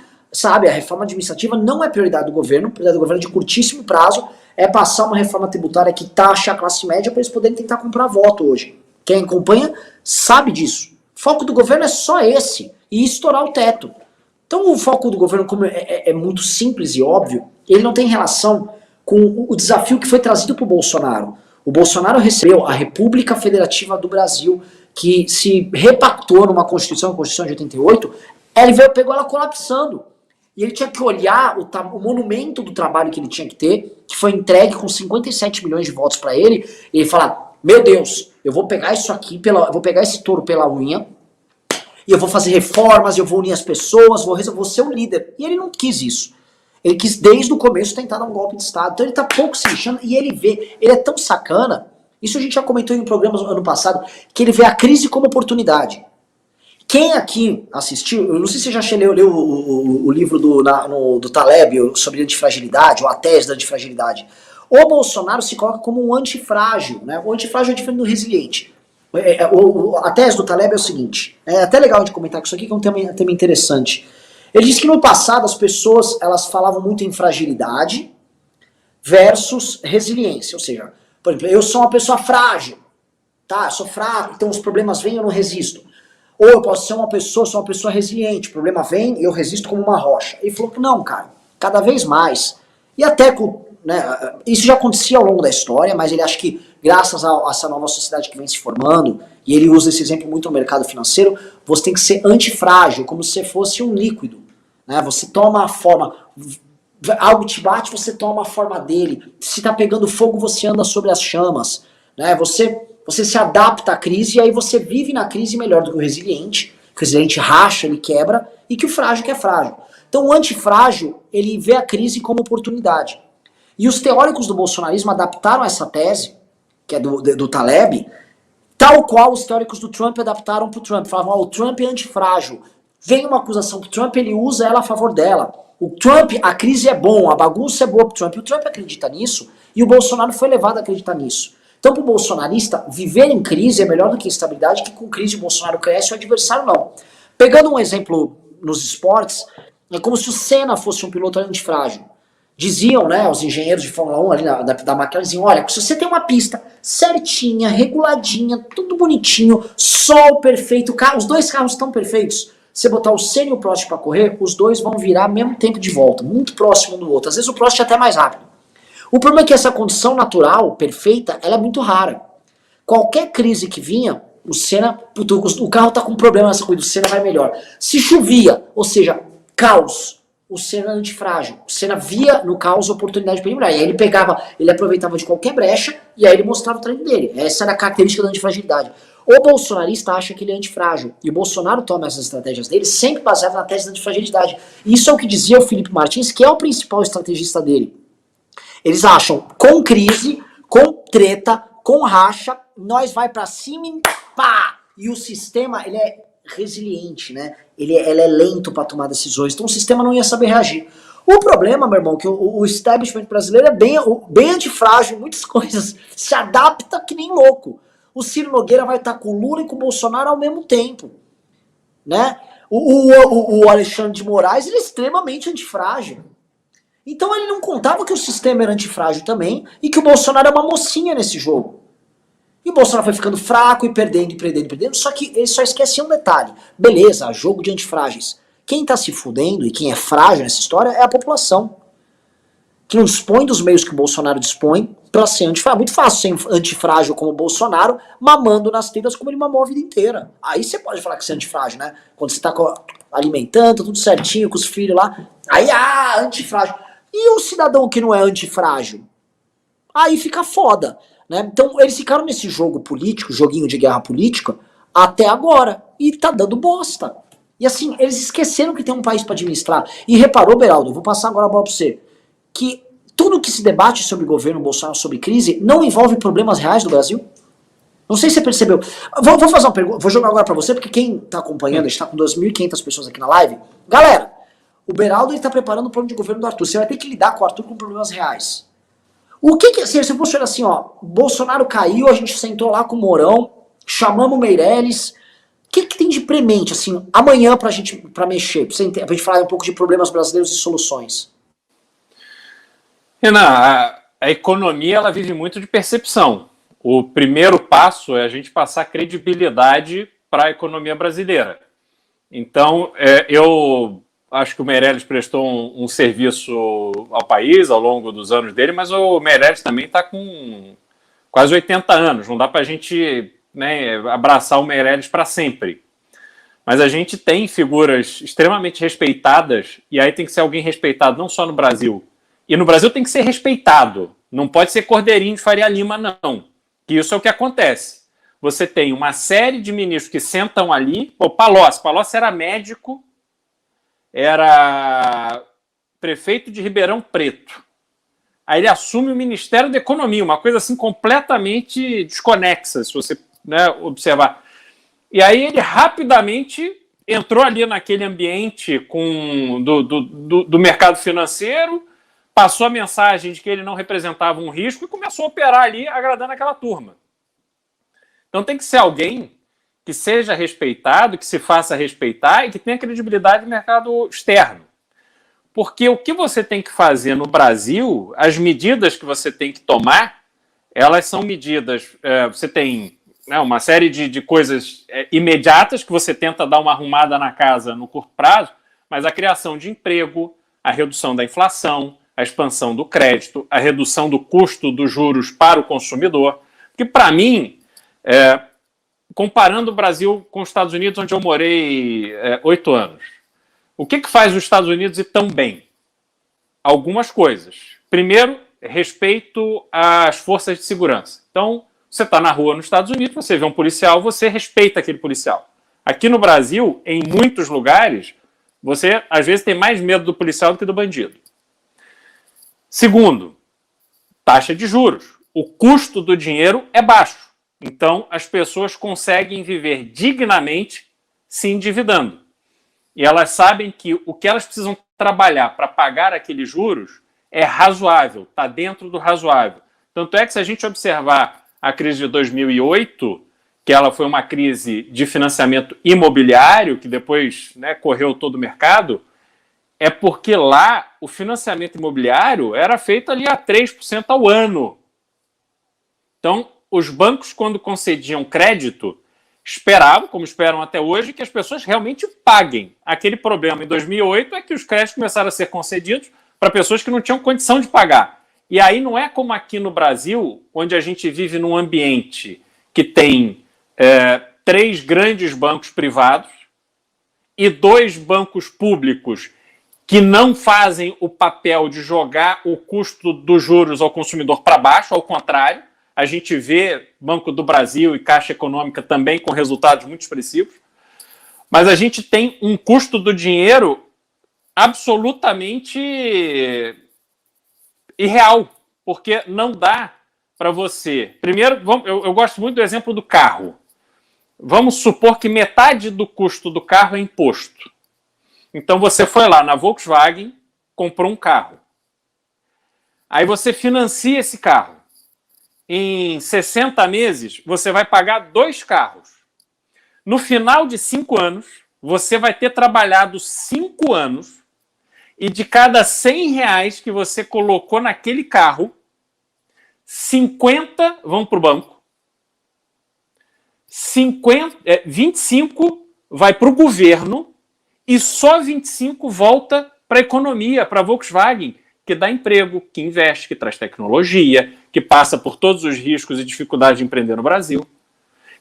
a reforma administrativa não é prioridade do governo. Prioridade do governo é de curtíssimo prazo, é passar uma reforma tributária que taxa a classe média para eles poderem tentar comprar voto hoje. Quem acompanha sabe disso. O foco do governo é só esse, e estourar o teto. Então o foco do governo, como é muito simples e óbvio, ele não tem relação com o desafio que foi trazido para o Bolsonaro. O Bolsonaro recebeu a República Federativa do Brasil, que se repactou numa Constituição, a Constituição de 88, ele pegou ela colapsando. E ele tinha que olhar o monumento do trabalho que ele tinha que ter, que foi entregue com 57 milhões de votos para ele, e ele falar, meu Deus, eu vou pegar isso aqui, eu vou pegar esse touro pela unha, e eu vou fazer reformas, eu vou unir as pessoas, vou ser o líder. E ele não quis isso. Ele quis desde o começo tentar dar um golpe de Estado. Então ele tá pouco se lixando, e ele é tão sacana, isso a gente já comentou em programas no ano passado, que ele vê a crise como oportunidade. Quem aqui assistiu, eu não sei se você já leu o livro do Taleb sobre antifragilidade, ou a tese da antifragilidade. O Bolsonaro se coloca como um antifrágil, né? O antifrágil é diferente do resiliente. A tese do Taleb é o seguinte, é até legal de comentar com isso aqui, que é um tema interessante. Ele diz que no passado as pessoas elas falavam muito em fragilidade versus resiliência, ou seja, por exemplo, eu sou uma pessoa frágil, tá? Eu sou fraco, então os problemas vêm e eu não resisto. Ou eu posso ser sou uma pessoa resiliente, o problema vem e eu resisto como uma rocha. Ele falou que não, cara, cada vez mais. E até com, né, isso já acontecia ao longo da história, mas ele acha que graças a essa nova sociedade que vem se formando, e ele usa esse exemplo muito no mercado financeiro, você tem que ser antifrágil, como se fosse um líquido. Né? Você toma a forma, algo te bate, você toma a forma dele. Se tá pegando fogo, você anda sobre as chamas. Né? Você se adapta à crise e aí você vive na crise melhor do que o resiliente. O resiliente racha, ele quebra, e que o frágil que é frágil. Então o antifrágil, ele vê a crise como oportunidade. E os teóricos do bolsonarismo adaptaram essa tese, que é do Taleb, tal qual os teóricos do Trump adaptaram para o Trump. Falavam, o Trump é antifrágil. Vem uma acusação pro Trump, ele usa ela a favor dela. O Trump, a crise é bom, a bagunça é boa pro Trump. O Trump acredita nisso e o Bolsonaro foi levado a acreditar nisso. Então, pro bolsonarista, viver em crise é melhor do que estabilidade, que com crise o Bolsonaro cresce e o adversário não. Pegando um exemplo nos esportes, é como se o Senna fosse um piloto antifrágil. Diziam, né, os engenheiros de Fórmula 1 ali da McLaren, diziam, olha, se você tem uma pista certinha, reguladinha, tudo bonitinho, sol perfeito, os dois carros estão perfeitos, você botar o Senna e o Prost para correr, os dois vão virar mesmo tempo de volta, muito próximo um do outro. Às vezes o Prost é até mais rápido. O problema é que essa condição natural, perfeita, ela é muito rara. Qualquer crise que vinha, o Senna, o carro tá com problema nessa corrida, o Senna vai melhor. Se chovia, ou seja, caos, o Senna é antifrágil. O Senna via no caos oportunidade para ele melhorar. E aí ele aproveitava de qualquer brecha e aí ele mostrava o treino dele. Essa era a característica da antifragilidade. O bolsonarista acha que ele é antifrágil. E o Bolsonaro toma essas estratégias dele sempre baseado na tese da antifragilidade. Isso é o que dizia o Felipe Martins, que é o principal estrategista dele. Eles acham, com crise, com treta, com racha, nós vai pra cima e pá! E o sistema, ele é resiliente, né? Ele é lento para tomar decisões, então o sistema não ia saber reagir. O problema, meu irmão, é que o establishment brasileiro é bem antifrágil em muitas coisas, se adapta que nem louco. O Ciro Nogueira vai estar com o Lula e com o Bolsonaro ao mesmo tempo, né? O Alexandre de Moraes, ele é extremamente antifrágil. Então ele não contava que o sistema era antifrágil também e que o Bolsonaro é uma mocinha nesse jogo. E o Bolsonaro foi ficando fraco e perdendo, só que ele só esquecia um detalhe. Beleza, jogo de antifrágeis. Quem tá se fudendo e quem é frágil nessa história é a população. Que não dispõe dos meios que o Bolsonaro dispõe pra ser antifrágil. Muito fácil ser antifrágil como o Bolsonaro, mamando nas tetas como ele mamou a vida inteira. Aí você pode falar que você é antifrágil, né? Quando você tá alimentando, tudo certinho, com os filhos lá. Aí, antifrágil. E o cidadão que não é antifrágil? Aí fica foda. Né? Então eles ficaram nesse jogo político, joguinho de guerra política, até agora. E tá dando bosta. E assim, eles esqueceram que tem um país para administrar. E reparou, Beraldo, eu vou passar agora a bola pra você, que tudo que se debate sobre governo Bolsonaro, sobre crise, não envolve problemas reais do Brasil? Não sei se você percebeu. Vou fazer uma pergunta, vou jogar agora pra você, porque quem tá acompanhando, a gente tá com 2.500 pessoas aqui na live. Galera, o Beraldo ele tá preparando o plano de governo do Arthur. Você vai ter que lidar com o Arthur com problemas reais. O que se você fosse olhar assim, ó, Bolsonaro caiu, a gente sentou lá com o Mourão, chamamos o Meirelles, o que tem de premente, assim, amanhã pra mexer, pra gente falar um pouco de problemas brasileiros e soluções? Renan, a economia ela vive muito de percepção. O primeiro passo é a gente passar credibilidade para a economia brasileira. Então, eu acho que o Meirelles prestou um serviço ao país ao longo dos anos dele, mas o Meirelles também está com quase 80 anos. Não dá para a gente, né, abraçar o Meirelles para sempre. Mas a gente tem figuras extremamente respeitadas, e aí tem que ser alguém respeitado não só no Brasil. E no Brasil tem que ser respeitado. Não pode ser Cordeirinho de Faria Lima, não. Que isso é o que acontece. Você tem uma série de ministros que sentam ali. O Palocci era médico, era prefeito de Ribeirão Preto. Aí ele assume o Ministério da Economia, uma coisa assim completamente desconexa, se você, né, observar. E aí ele rapidamente entrou ali naquele ambiente do mercado financeiro, passou a mensagem de que ele não representava um risco e começou a operar ali agradando aquela turma. Então tem que ser alguém que seja respeitado, que se faça respeitar e que tenha credibilidade no mercado externo. Porque o que você tem que fazer no Brasil, as medidas que você tem que tomar, elas são medidas... você tem uma série de coisas imediatas que você tenta dar uma arrumada na casa no curto prazo, mas a criação de emprego, a redução da inflação, a expansão do crédito, a redução do custo dos juros para o consumidor, que para mim, comparando o Brasil com os Estados Unidos, onde eu morei 8 anos, o que faz os Estados Unidos ir tão bem? Algumas coisas. Primeiro, respeito às forças de segurança. Então, você está na rua nos Estados Unidos, você vê um policial, você respeita aquele policial. Aqui no Brasil, em muitos lugares, você às vezes tem mais medo do policial do que do bandido. Segundo, taxa de juros. O custo do dinheiro é baixo. Então, as pessoas conseguem viver dignamente se endividando. E elas sabem que o que elas precisam trabalhar para pagar aqueles juros é razoável, está dentro do razoável. Tanto é que se a gente observar a crise de 2008, que ela foi uma crise de financiamento imobiliário, que depois correu todo o mercado, é porque lá o financiamento imobiliário era feito ali a 3% ao ano. Então, os bancos, quando concediam crédito, esperavam, como esperam até hoje, que as pessoas realmente paguem. Aquele problema em 2008 é que os créditos começaram a ser concedidos para pessoas que não tinham condição de pagar. E aí não é como aqui no Brasil, onde a gente vive num ambiente que tem 3 grandes bancos privados e 2 bancos públicos que não fazem o papel de jogar o custo dos juros ao consumidor para baixo, ao contrário. A gente vê Banco do Brasil e Caixa Econômica também com resultados muito expressivos. Mas a gente tem um custo do dinheiro absolutamente irreal, porque não dá para você... Primeiro, eu gosto muito do exemplo do carro. Vamos supor que metade do custo do carro é imposto. Então você foi lá na Volkswagen, comprou um carro. Aí você financia esse carro. Em 60 meses, você vai pagar 2 carros. No final de 5 anos, você vai ter trabalhado 5 anos e de cada R$100 que você colocou naquele carro, 50 vão para o banco, 25 vai para o governo e só 25 volta para a economia, para a Volkswagen, que dá emprego, que investe, que traz tecnologia, que passa por todos os riscos e dificuldades de empreender no Brasil.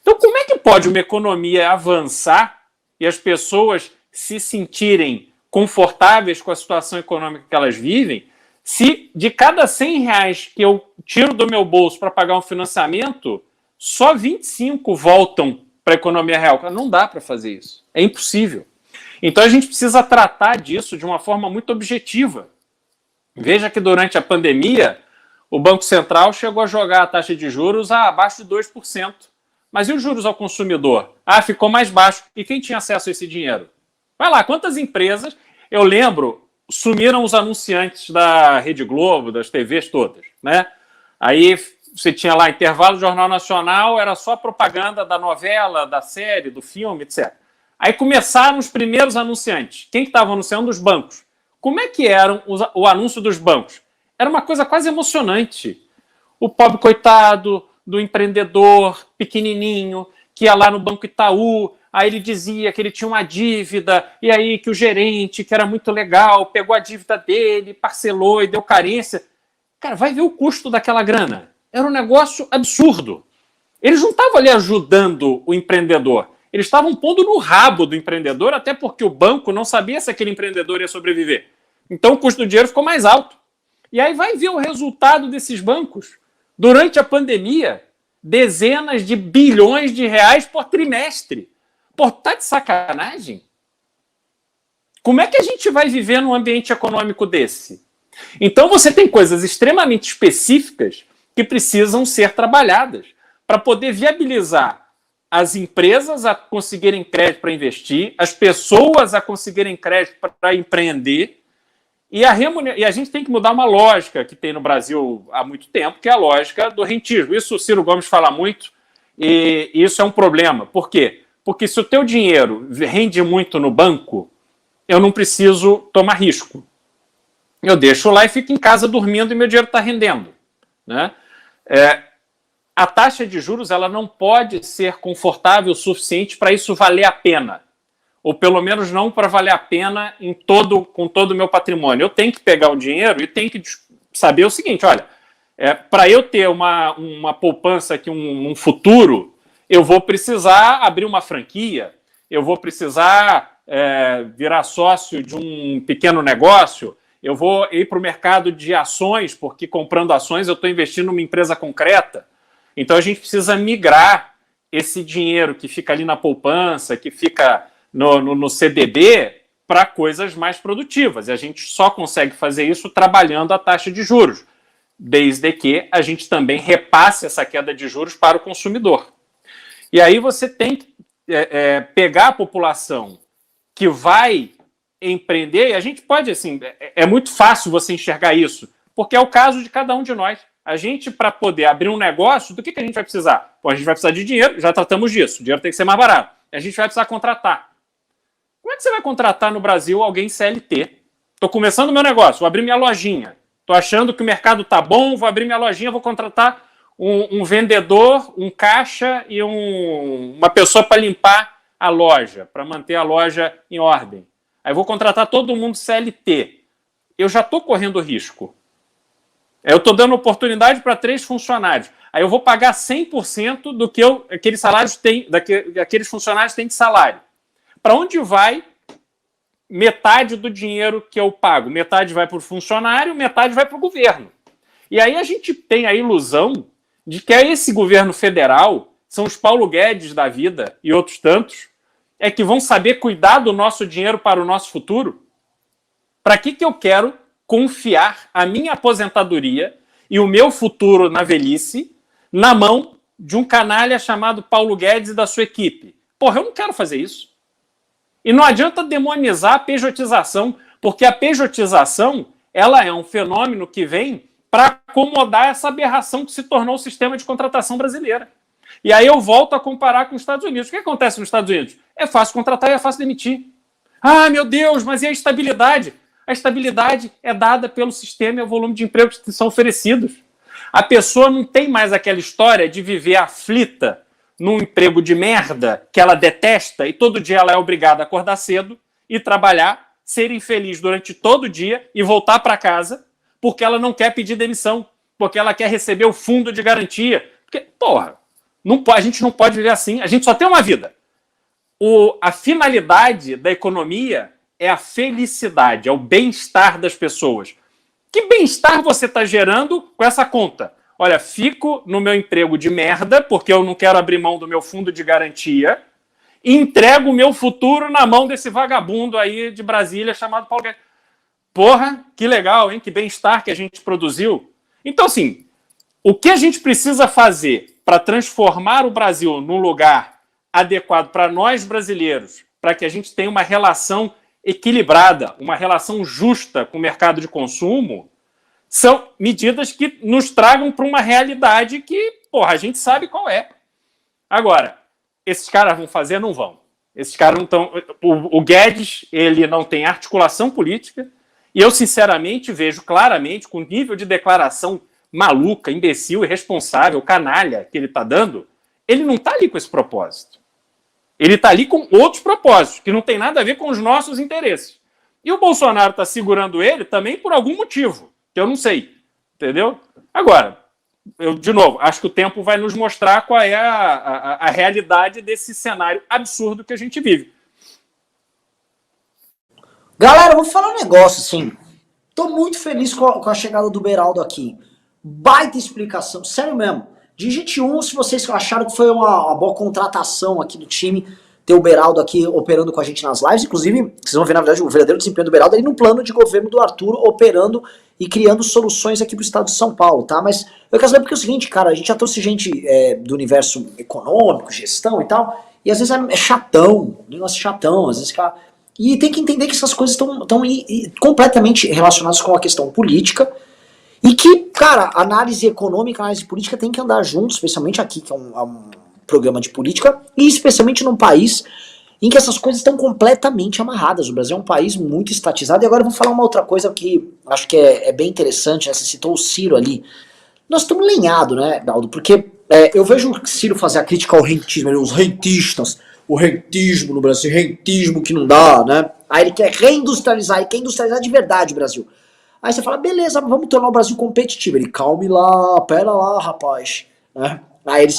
Então, como é que pode uma economia avançar e as pessoas se sentirem confortáveis com a situação econômica que elas vivem, se de cada R$100 que eu tiro do meu bolso para pagar um financiamento, só 25 voltam para a economia real? Não dá para fazer isso. É impossível. Então, a gente precisa tratar disso de uma forma muito objetiva. Veja que durante a pandemia, o Banco Central chegou a jogar a taxa de juros abaixo de 2%. Mas e os juros ao consumidor? Ficou mais baixo. E quem tinha acesso a esse dinheiro? Vai lá, quantas empresas... Eu lembro, sumiram os anunciantes da Rede Globo, das TVs todas, né? Aí você tinha lá intervalo do Jornal Nacional, era só propaganda da novela, da série, do filme, etc. Aí começaram os primeiros anunciantes. Quem que estava anunciando? Os bancos. Como é que era o anúncio dos bancos? Era uma coisa quase emocionante. O pobre coitado do empreendedor pequenininho que ia lá no Banco Itaú, aí ele dizia que ele tinha uma dívida, e aí que o gerente, que era muito legal, pegou a dívida dele, parcelou e deu carência. Cara, vai ver o custo daquela grana. Era um negócio absurdo. Eles não estavam ali ajudando o empreendedor. Eles estavam pondo no rabo do empreendedor, até porque o banco não sabia se aquele empreendedor ia sobreviver. Então o custo do dinheiro ficou mais alto. E aí vai ver o resultado desses bancos. Durante a pandemia, dezenas de bilhões de reais por trimestre. Pô, tá de sacanagem? Como é que a gente vai viver num ambiente econômico desse? Então você tem coisas extremamente específicas que precisam ser trabalhadas para poder viabilizar as empresas a conseguirem crédito para investir, as pessoas a conseguirem crédito para empreender, e a gente tem que mudar uma lógica que tem no Brasil há muito tempo, que é a lógica do rentismo. Isso o Ciro Gomes fala muito, e isso é um problema. Por quê? Porque se o teu dinheiro rende muito no banco, eu não preciso tomar risco. Eu deixo lá e fico em casa dormindo e meu dinheiro está rendendo. Né? A taxa de juros ela não pode ser confortável o suficiente para isso valer a pena. Ou pelo menos não para valer a pena com todo o meu patrimônio. Eu tenho que pegar o dinheiro e tenho que saber o seguinte, olha, para eu ter uma poupança aqui, um futuro, eu vou precisar abrir uma franquia, eu vou precisar virar sócio de um pequeno negócio, eu vou ir para o mercado de ações, porque comprando ações eu estou investindo numa empresa concreta. Então a gente precisa migrar esse dinheiro que fica ali na poupança, que fica no CDB, para coisas mais produtivas. E a gente só consegue fazer isso trabalhando a taxa de juros, desde que a gente também repasse essa queda de juros para o consumidor. E aí você tem que pegar a população que vai empreender, e a gente pode, assim, é muito fácil você enxergar isso, porque é o caso de cada um de nós. A gente, para poder abrir um negócio, do que a gente vai precisar? Bom, a gente vai precisar de dinheiro, já tratamos disso, o dinheiro tem que ser mais barato. A gente vai precisar contratar. Como é que você vai contratar no Brasil alguém CLT? Estou começando o meu negócio, vou abrir minha lojinha. Estou achando que o mercado está bom, vou abrir minha lojinha, vou contratar um vendedor, um caixa e uma pessoa para limpar a loja, para manter a loja em ordem. Aí vou contratar todo mundo CLT. Eu já estou correndo risco. Eu estou dando oportunidade para 3 funcionários. Aí eu vou pagar 100% do que aqueles funcionários têm de salário. Para onde vai metade do dinheiro que eu pago? Metade vai para o funcionário, metade vai para o governo. E aí a gente tem a ilusão de que esse governo federal, são os Paulo Guedes da vida e outros tantos, que vão saber cuidar do nosso dinheiro para o nosso futuro. Para que eu quero confiar a minha aposentadoria e o meu futuro na velhice na mão de um canalha chamado Paulo Guedes e da sua equipe? Porra, eu não quero fazer isso. E não adianta demonizar a pejotização, porque a pejotização ela é um fenômeno que vem para acomodar essa aberração que se tornou o sistema de contratação brasileira. E aí eu volto a comparar com os Estados Unidos. O que acontece nos Estados Unidos? É fácil contratar e é fácil demitir. Ah, meu Deus, mas e a estabilidade? A estabilidade é dada pelo sistema e o volume de empregos que são oferecidos. A pessoa não tem mais aquela história de viver aflita num emprego de merda que ela detesta e todo dia ela é obrigada a acordar cedo e trabalhar, ser infeliz durante todo o dia e voltar para casa porque ela não quer pedir demissão, porque ela quer receber o fundo de garantia. Porque, porra, a gente não pode viver assim. A gente só tem uma vida. A finalidade da economia é a felicidade, é o bem-estar das pessoas. Que bem-estar você está gerando com essa conta? Olha, fico no meu emprego de merda, porque eu não quero abrir mão do meu fundo de garantia, e entrego o meu futuro na mão desse vagabundo aí de Brasília chamado Paulo Guedes. Porra, que legal, hein? Que bem-estar que a gente produziu. Então, assim, o que a gente precisa fazer para transformar o Brasil num lugar adequado para nós brasileiros, para que a gente tenha uma relação equilibrada, uma relação justa com o mercado de consumo, são medidas que nos tragam para uma realidade que, porra, a gente sabe qual é. Agora, esses caras vão fazer? Não vão. Esses caras não estão... O Guedes, ele não tem articulação política, e eu, sinceramente, vejo claramente, com o nível de declaração maluca, imbecil, irresponsável, canalha que ele está dando, ele não está ali com esse propósito. Ele está ali com outros propósitos, que não tem nada a ver com os nossos interesses. E o Bolsonaro está segurando ele também por algum motivo, que eu não sei, entendeu? Agora, eu, de novo, acho que o tempo vai nos mostrar qual é a realidade desse cenário absurdo que a gente vive. Galera, eu vou falar um negócio, assim, tô muito feliz com a chegada do Beraldo aqui. Baita explicação, sério mesmo. Digite 1 se vocês acharam que foi uma boa contratação aqui do time. ter o Beraldo aqui operando com a gente nas lives, inclusive, vocês vão ver, na verdade, o verdadeiro desempenho do Beraldo ali no plano de governo do Arthur, operando e criando soluções aqui pro estado de São Paulo, tá? Mas eu quero saber porque é o seguinte, cara, a gente já trouxe gente do universo econômico, gestão e tal, e às vezes é chatão, um negócio chatão, às vezes, cara... E tem que entender que essas coisas estão completamente relacionadas com a questão política, e que, cara, análise econômica, análise política tem que andar juntos, especialmente aqui, que é um programa de política, e especialmente num país em que essas coisas estão completamente amarradas. O Brasil é um país muito estatizado. E agora eu vou falar uma outra coisa que acho que é bem interessante, né? Você citou o Ciro ali. Nós estamos lenhados, né, Baldo? Porque eu vejo o Ciro fazer a crítica ao rentismo, os rentistas, o rentismo no Brasil, rentismo que não dá, né? Aí ele quer reindustrializar, ele quer industrializar de verdade o Brasil. Aí você fala, beleza, vamos tornar o Brasil competitivo. Ele, calme lá, pera lá, rapaz, né? Aí ele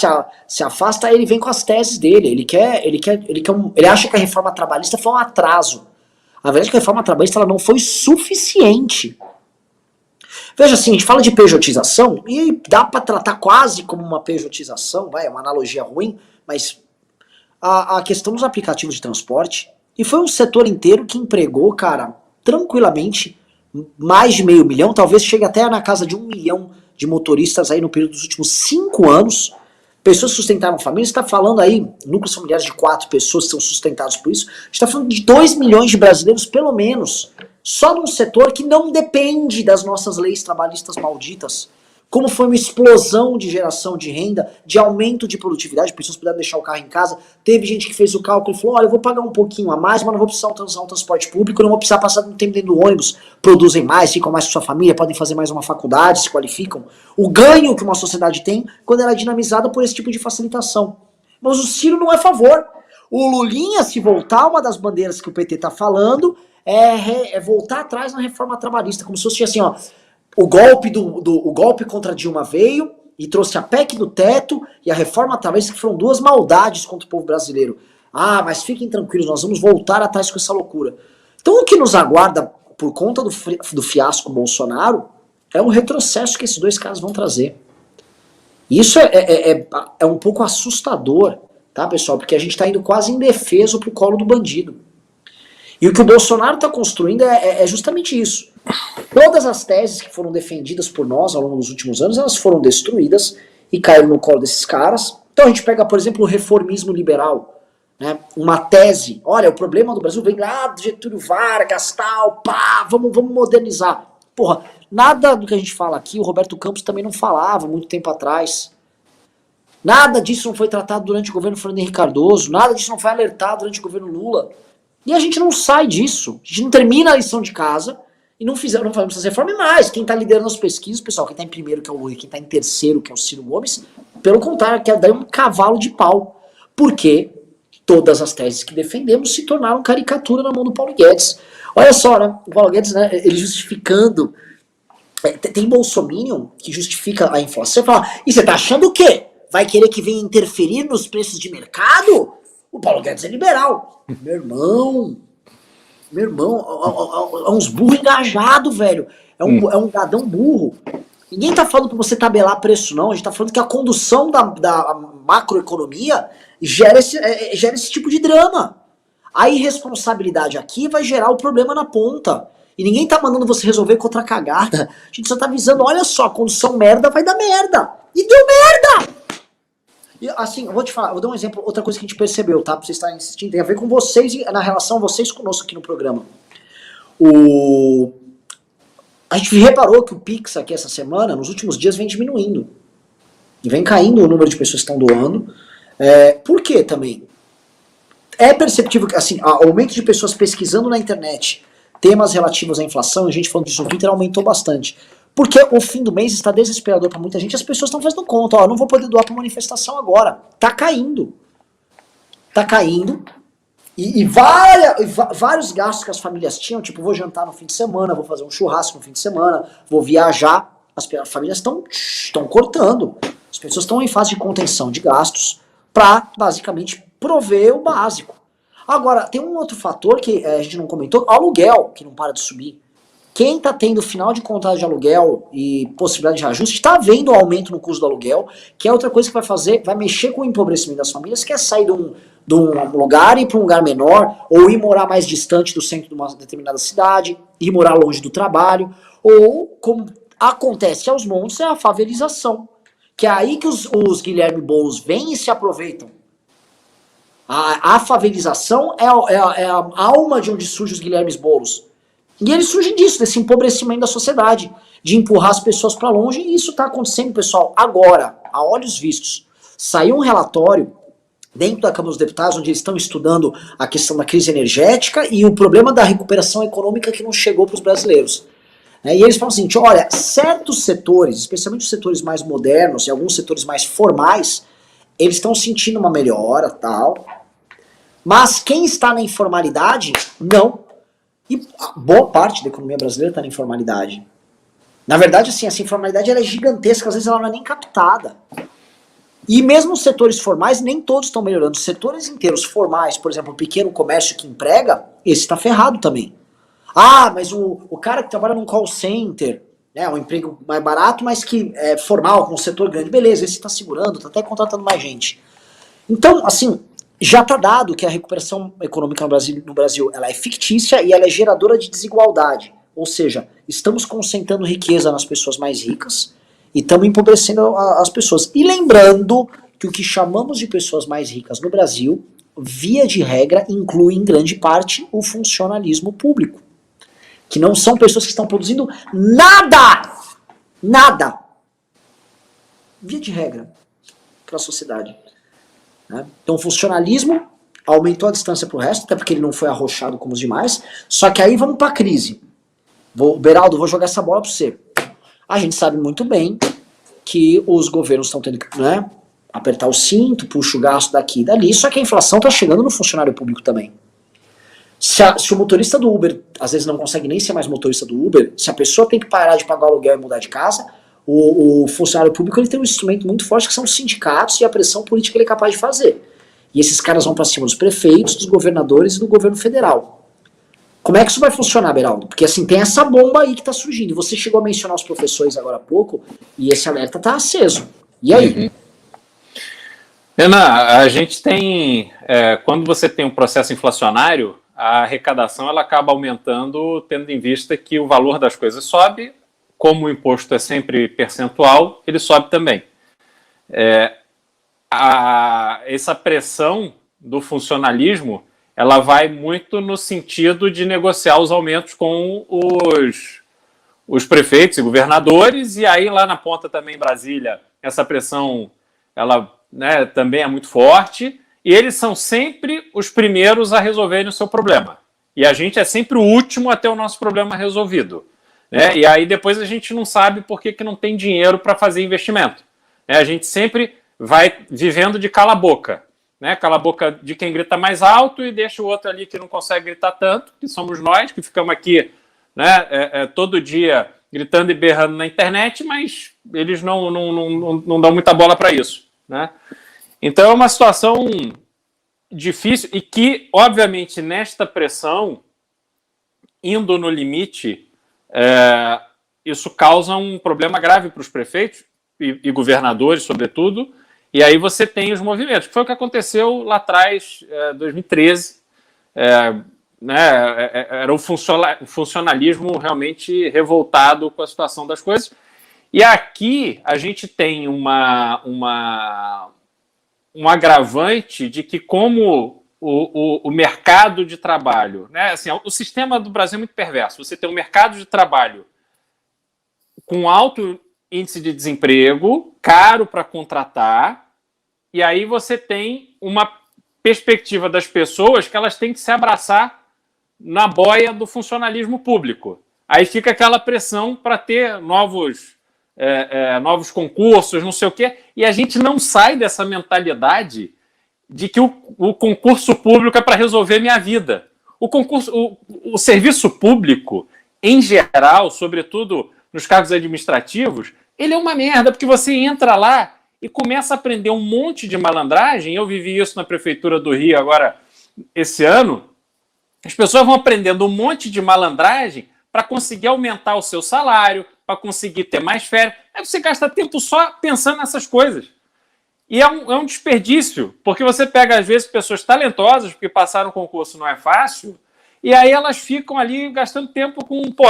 se afasta, aí ele vem com as teses dele. Ele acha que a reforma trabalhista foi um atraso. A verdade é que a reforma trabalhista ela não foi suficiente. Veja assim, a gente fala de pejotização e dá para tratar quase como uma pejotização, é uma analogia ruim, mas a questão dos aplicativos de transporte, e foi um setor inteiro que empregou, cara, tranquilamente, mais de 500 mil, talvez chegue até na casa de 1 milhão de motoristas aí no período dos últimos 5 anos, pessoas que sustentaram famílias, está falando aí, núcleos familiares de 4 pessoas que são sustentados por isso, a gente está falando de 2 milhões de brasileiros, pelo menos, só num setor que não depende das nossas leis trabalhistas malditas, como foi uma explosão de geração de renda, de aumento de produtividade, pessoas puderam deixar o carro em casa, teve gente que fez o cálculo e falou, olha, eu vou pagar um pouquinho a mais, mas não vou precisar usar um transporte público, não vou precisar passar um tempo dentro do ônibus, produzem mais, ficam mais com sua família, podem fazer mais uma faculdade, se qualificam. O ganho que uma sociedade tem quando ela é dinamizada por esse tipo de facilitação. Mas o Ciro não é a favor. O Lulinha, se voltar, uma das bandeiras que o PT está falando, é voltar atrás na reforma trabalhista, como se fosse assim, ó, o golpe contra Dilma veio e trouxe a PEC do teto e a reforma trabalhista, que foram 2 maldades contra o povo brasileiro. Ah, mas fiquem tranquilos, nós vamos voltar atrás com essa loucura. Então o que nos aguarda por conta do fiasco Bolsonaro é um retrocesso que esses 2 caras vão trazer. Isso é um pouco assustador, tá, pessoal? Porque a gente está indo quase indefeso pro colo do bandido. E o que o Bolsonaro está construindo é justamente isso. Todas as teses que foram defendidas por nós ao longo dos últimos anos, elas foram destruídas e caíram no colo desses caras. Então a gente pega, por exemplo, o reformismo liberal, né? Uma tese, olha, o problema do Brasil vem lá do Getúlio Vargas, tal, pá, vamos modernizar. Porra, nada do que a gente fala aqui, o Roberto Campos também não falava muito tempo atrás. Nada disso não foi tratado durante o governo Fernando Henrique Cardoso, nada disso não foi alertado durante o governo Lula. E a gente não sai disso, a gente não termina a lição de casa e não fazemos essas reformas. E mais, quem está liderando as pesquisas, pessoal, quem está em primeiro, que é o Lula, e quem está em terceiro, que é o Ciro Gomes, pelo contrário, quer dar um cavalo de pau. Porque todas as teses que defendemos se tornaram caricatura na mão do Paulo Guedes. Olha só, né, o Paulo Guedes, né, ele justificando, tem bolsominion que justifica a inflação, fala, e você tá achando o quê? Vai querer que venha interferir nos preços de mercado? O Paulo Guedes é liberal. Meu irmão, é uns burros engajados, velho. É um gadão burro. Ninguém tá falando pra você tabelar preço, não. A gente tá falando que a condução da macroeconomia gera esse tipo de drama. A irresponsabilidade aqui vai gerar o problema na ponta. E ninguém tá mandando você resolver com outra cagada. A gente só tá avisando, olha só, a condução merda vai dar merda. E deu merda! E, assim, eu vou te falar, eu vou dar um exemplo, outra coisa que a gente percebeu, tá? Pra vocês estarem insistindo, tem a ver com vocês e na relação vocês conosco aqui no programa. A gente reparou que o Pix aqui essa semana, nos últimos dias, vem diminuindo. E vem caindo o número de pessoas que estão doando. Por quê também? É perceptível que, assim, o aumento de pessoas pesquisando na internet temas relativos à inflação, a gente falando disso no Twitter, aumentou bastante. Porque o fim do mês está desesperador para muita gente, as pessoas estão fazendo conta, ó, não vou poder doar para manifestação agora. Tá caindo. Tá caindo. E vários gastos que as famílias tinham, tipo, vou jantar no fim de semana, vou fazer um churrasco no fim de semana, vou viajar. As famílias estão cortando. As pessoas estão em fase de contenção de gastos para, basicamente, prover o básico. Agora, tem um outro fator que a gente não comentou, aluguel, que não para de subir. Quem está tendo final de contrato de aluguel e possibilidade de reajuste, está vendo aumento no custo do aluguel, que é outra coisa que vai fazer, vai mexer com o empobrecimento das famílias, que é sair de um lugar e ir para um lugar menor, ou ir morar mais distante do centro de uma determinada cidade, ir morar longe do trabalho, ou, como acontece aos montes, é a favelização, que é aí que os Guilherme Boulos vêm e se aproveitam. A favelização é a alma de onde surgem os Guilhermes Boulos. E ele surge disso, desse empobrecimento da sociedade, de empurrar as pessoas para longe, e isso está acontecendo, pessoal, agora, a olhos vistos. Saiu um relatório dentro da Câmara dos Deputados, onde eles estão estudando a questão da crise energética e o problema da recuperação econômica que não chegou para os brasileiros. E eles falam o seguinte, olha, certos setores, especialmente os setores mais modernos e alguns setores mais formais, eles estão sentindo uma melhora, tal, mas quem está na informalidade, não. E boa parte da economia brasileira está na informalidade. Na verdade, assim, essa informalidade ela é gigantesca, às vezes ela não é nem captada. E mesmo os setores formais, nem todos estão melhorando. Os setores inteiros formais, por exemplo, o pequeno comércio que emprega, esse está ferrado também. Ah, mas o cara que trabalha num call center, né, um emprego mais barato, mas que é formal, com um setor grande, beleza, esse está segurando, está até contratando mais gente. Então, assim, já está dado que a recuperação econômica no Brasil ela é fictícia e ela é geradora de desigualdade. Ou seja, estamos concentrando riqueza nas pessoas mais ricas e estamos empobrecendo as pessoas. E lembrando que o que chamamos de pessoas mais ricas no Brasil, via de regra, inclui em grande parte o funcionalismo público. Que não são pessoas que estão produzindo nada! Nada! Via de regra, para a sociedade. Então o funcionalismo aumentou a distância para o resto, até porque ele não foi arrochado como os demais, só que aí vamos para a crise. Beraldo, vou jogar essa bola para você. A gente sabe muito bem que os governos estão tendo que apertar o cinto, puxa o gasto daqui e dali, só que a inflação está chegando no funcionário público também. Se o motorista do Uber, às vezes não consegue nem ser mais motorista do Uber, se a pessoa tem que parar de pagar o aluguel e mudar de casa, o funcionário público ele tem um instrumento muito forte que são os sindicatos e a pressão política que ele é capaz de fazer. E esses caras vão para cima dos prefeitos, dos governadores e do governo federal. Como é que isso vai funcionar, Beraldo? Porque assim, tem essa bomba aí que está surgindo. E você chegou a mencionar os professores agora há pouco, e esse alerta está aceso. E aí? Uhum. Renan, a gente tem, quando você tem um processo inflacionário, a arrecadação ela acaba aumentando, tendo em vista que o valor das coisas sobe, como o imposto é sempre percentual, ele sobe também. Essa pressão do funcionalismo, ela vai muito no sentido de negociar os aumentos com os prefeitos e governadores, e aí lá na ponta também em Brasília, essa pressão ela, também é muito forte, e eles são sempre os primeiros a resolverem o seu problema. E a gente é sempre o último a ter o nosso problema resolvido. E aí depois a gente não sabe por que não tem dinheiro para fazer investimento. A gente sempre vai vivendo de cala a boca. Cala a boca de quem grita mais alto e deixa o outro ali que não consegue gritar tanto, que somos nós, que ficamos aqui todo dia gritando e berrando na internet, mas eles não dão muita bola para isso. Então é uma situação difícil e que, obviamente, nesta pressão, indo no limite, isso causa um problema grave para os prefeitos e governadores, sobretudo, e aí você tem os movimentos, que foi o que aconteceu lá atrás, 2013, era o funcionalismo realmente revoltado com a situação das coisas, e aqui a gente tem um agravante de que como o mercado de trabalho, assim, o sistema do Brasil é muito perverso. Você tem um mercado de trabalho com alto índice de desemprego, caro para contratar, e aí você tem uma perspectiva das pessoas que elas têm que se abraçar na boia do funcionalismo público. Aí fica aquela pressão para ter novos concursos, não sei o quê, e a gente não sai dessa mentalidade de que o concurso público é para resolver minha vida. O serviço público, em geral, sobretudo nos cargos administrativos, ele é uma merda, porque você entra lá e começa a aprender um monte de malandragem. Eu vivi isso na Prefeitura do Rio agora, esse ano. As pessoas vão aprendendo um monte de malandragem para conseguir aumentar o seu salário, para conseguir ter mais férias. Aí você gasta tempo só pensando nessas coisas. E é um desperdício, porque você pega, às vezes, pessoas talentosas, porque passar um concurso não é fácil, e aí elas ficam ali gastando tempo com... Pô,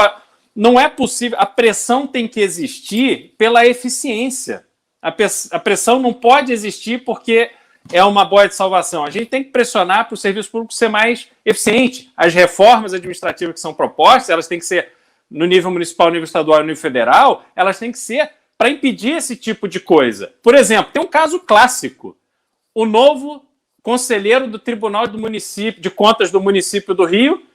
não é possível. A pressão tem que existir pela eficiência. A pressão não pode existir porque é uma boia de salvação. A gente tem que pressionar para o serviço público ser mais eficiente. As reformas administrativas que são propostas, elas têm que ser no nível municipal, no nível estadual e no nível federal, elas têm que ser para impedir esse tipo de coisa. Por exemplo, tem um caso clássico. O novo conselheiro do Tribunal do Município, de Contas do município do Rio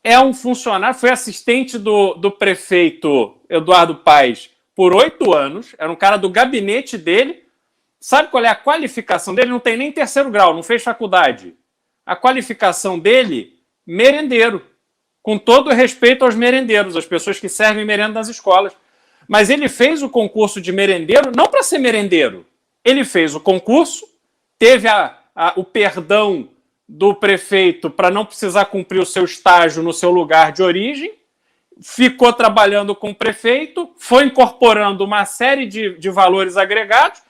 é um funcionário, foi assistente do prefeito Eduardo Paes por 8 anos, era um cara do gabinete dele. Sabe qual é a qualificação dele? Não tem nem terceiro grau, não fez faculdade. A qualificação dele, merendeiro. Com todo respeito aos merendeiros, as pessoas que servem merenda nas escolas. Mas ele fez o concurso de merendeiro não para ser merendeiro. Ele fez o concurso, teve o perdão do prefeito para não precisar cumprir o seu estágio no seu lugar de origem, ficou trabalhando com o prefeito, foi incorporando uma série de valores agregados,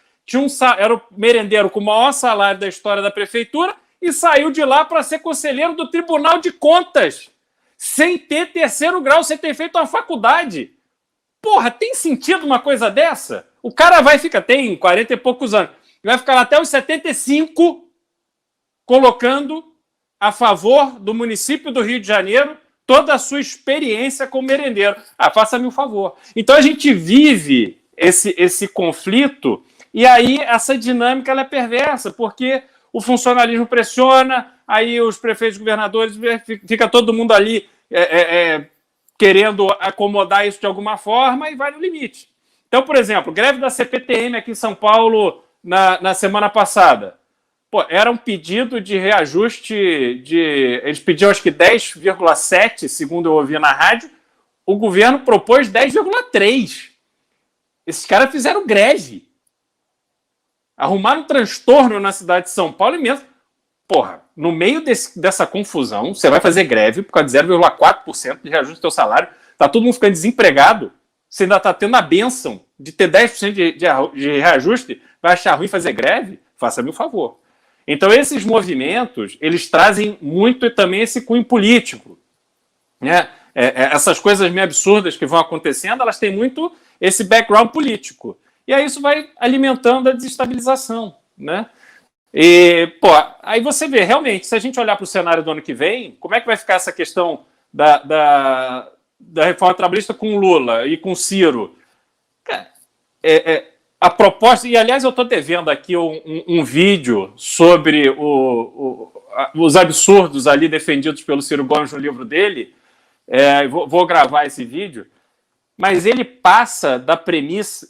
era o merendeiro com o maior salário da história da prefeitura e saiu de lá para ser conselheiro do Tribunal de Contas, sem ter terceiro grau, sem ter feito uma faculdade. Porra, tem sentido uma coisa dessa? O cara tem 40 e poucos anos, vai ficar lá até os 75 colocando a favor do município do Rio de Janeiro toda a sua experiência como merendeiro. Faça-me um favor. Então a gente vive esse conflito e aí essa dinâmica ela é perversa, porque o funcionalismo pressiona, aí os prefeitos, governadores, fica todo mundo ali querendo acomodar isso de alguma forma e vai no limite. Então, por exemplo, greve da CPTM aqui em São Paulo na semana passada. Pô, era um pedido de reajuste eles pediam acho que 10,7, segundo eu ouvi na rádio, o governo propôs 10,3. Esses caras fizeram greve. Arrumaram um transtorno na cidade de São Paulo imenso. Porra, no meio dessa confusão, você vai fazer greve por causa de 0,4% de reajuste do seu salário, tá todo mundo ficando desempregado, você ainda tá tendo a bênção de ter 10% de reajuste, vai achar ruim fazer greve? Faça-me um favor. Então, esses movimentos, eles trazem muito também esse cunho político. Né? Essas coisas meio absurdas que vão acontecendo, elas têm muito esse background político. E aí isso vai alimentando a desestabilização. Né? E, aí você vê, realmente, se a gente olhar para o cenário do ano que vem, como é que vai ficar essa questão da reforma trabalhista com Lula e com Ciro? A proposta, e aliás eu estou devendo aqui um vídeo sobre os absurdos ali defendidos pelo Ciro Gomes no livro dele, vou gravar esse vídeo, mas ele parte da premissa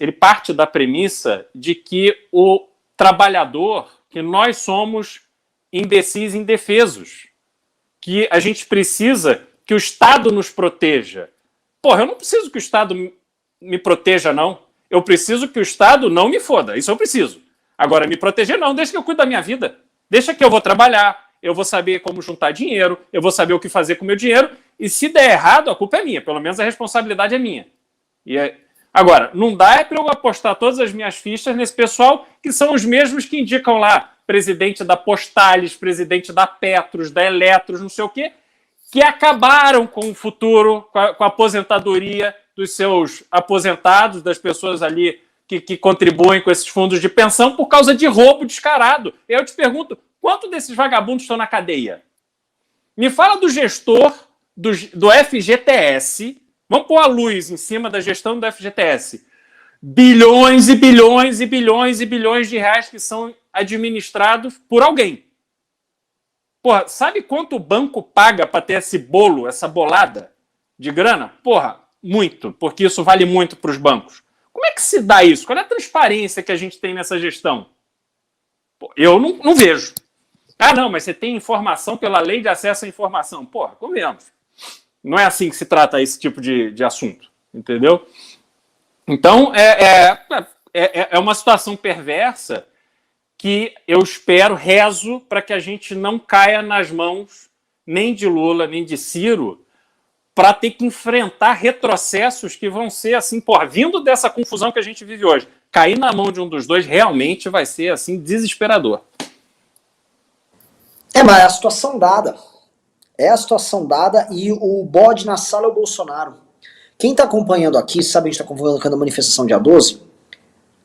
de que o trabalhador, que nós somos imbecis indefesos, que a gente precisa que o Estado nos proteja. Porra, eu não preciso que o Estado me proteja, não. Eu preciso que o Estado não me foda. Isso eu preciso. Agora, me proteger não. Deixa que eu cuide da minha vida. Deixa que eu vou trabalhar, eu vou saber como juntar dinheiro, eu vou saber o que fazer com o meu dinheiro, e se der errado, a culpa é minha. Pelo menos a responsabilidade é minha. Agora, não dá para eu apostar todas as minhas fichas nesse pessoal que são os mesmos que indicam lá presidente da Postales, presidente da Petros, da Eletros, não sei o quê, que acabaram com o futuro, com a aposentadoria dos seus aposentados, das pessoas ali que contribuem com esses fundos de pensão por causa de roubo descarado. Eu te pergunto, quantos desses vagabundos estão na cadeia? Me fala do gestor do FGTS, vamos pôr a luz em cima da gestão do FGTS. Bilhões e bilhões e bilhões e bilhões de reais que são administrados por alguém. Porra, sabe quanto o banco paga para ter esse bolo, essa bolada de grana? Porra, muito, porque isso vale muito para os bancos. Como é que se dá isso? Qual é a transparência que a gente tem nessa gestão? Pô, eu não vejo. Não, mas você tem informação pela lei de acesso à informação. Porra, convenhamos. Não é assim que se trata esse tipo de assunto, entendeu? Então, é uma situação perversa que eu rezo para que a gente não caia nas mãos nem de Lula, nem de Ciro, para ter que enfrentar retrocessos que vão ser assim, porra, vindo dessa confusão que a gente vive hoje. Cair na mão de um dos dois realmente vai ser assim desesperador. Mas é a situação dada. É a situação dada e o bode na sala é o Bolsonaro. Quem está acompanhando aqui, sabe, a gente está acompanhando a manifestação dia 12,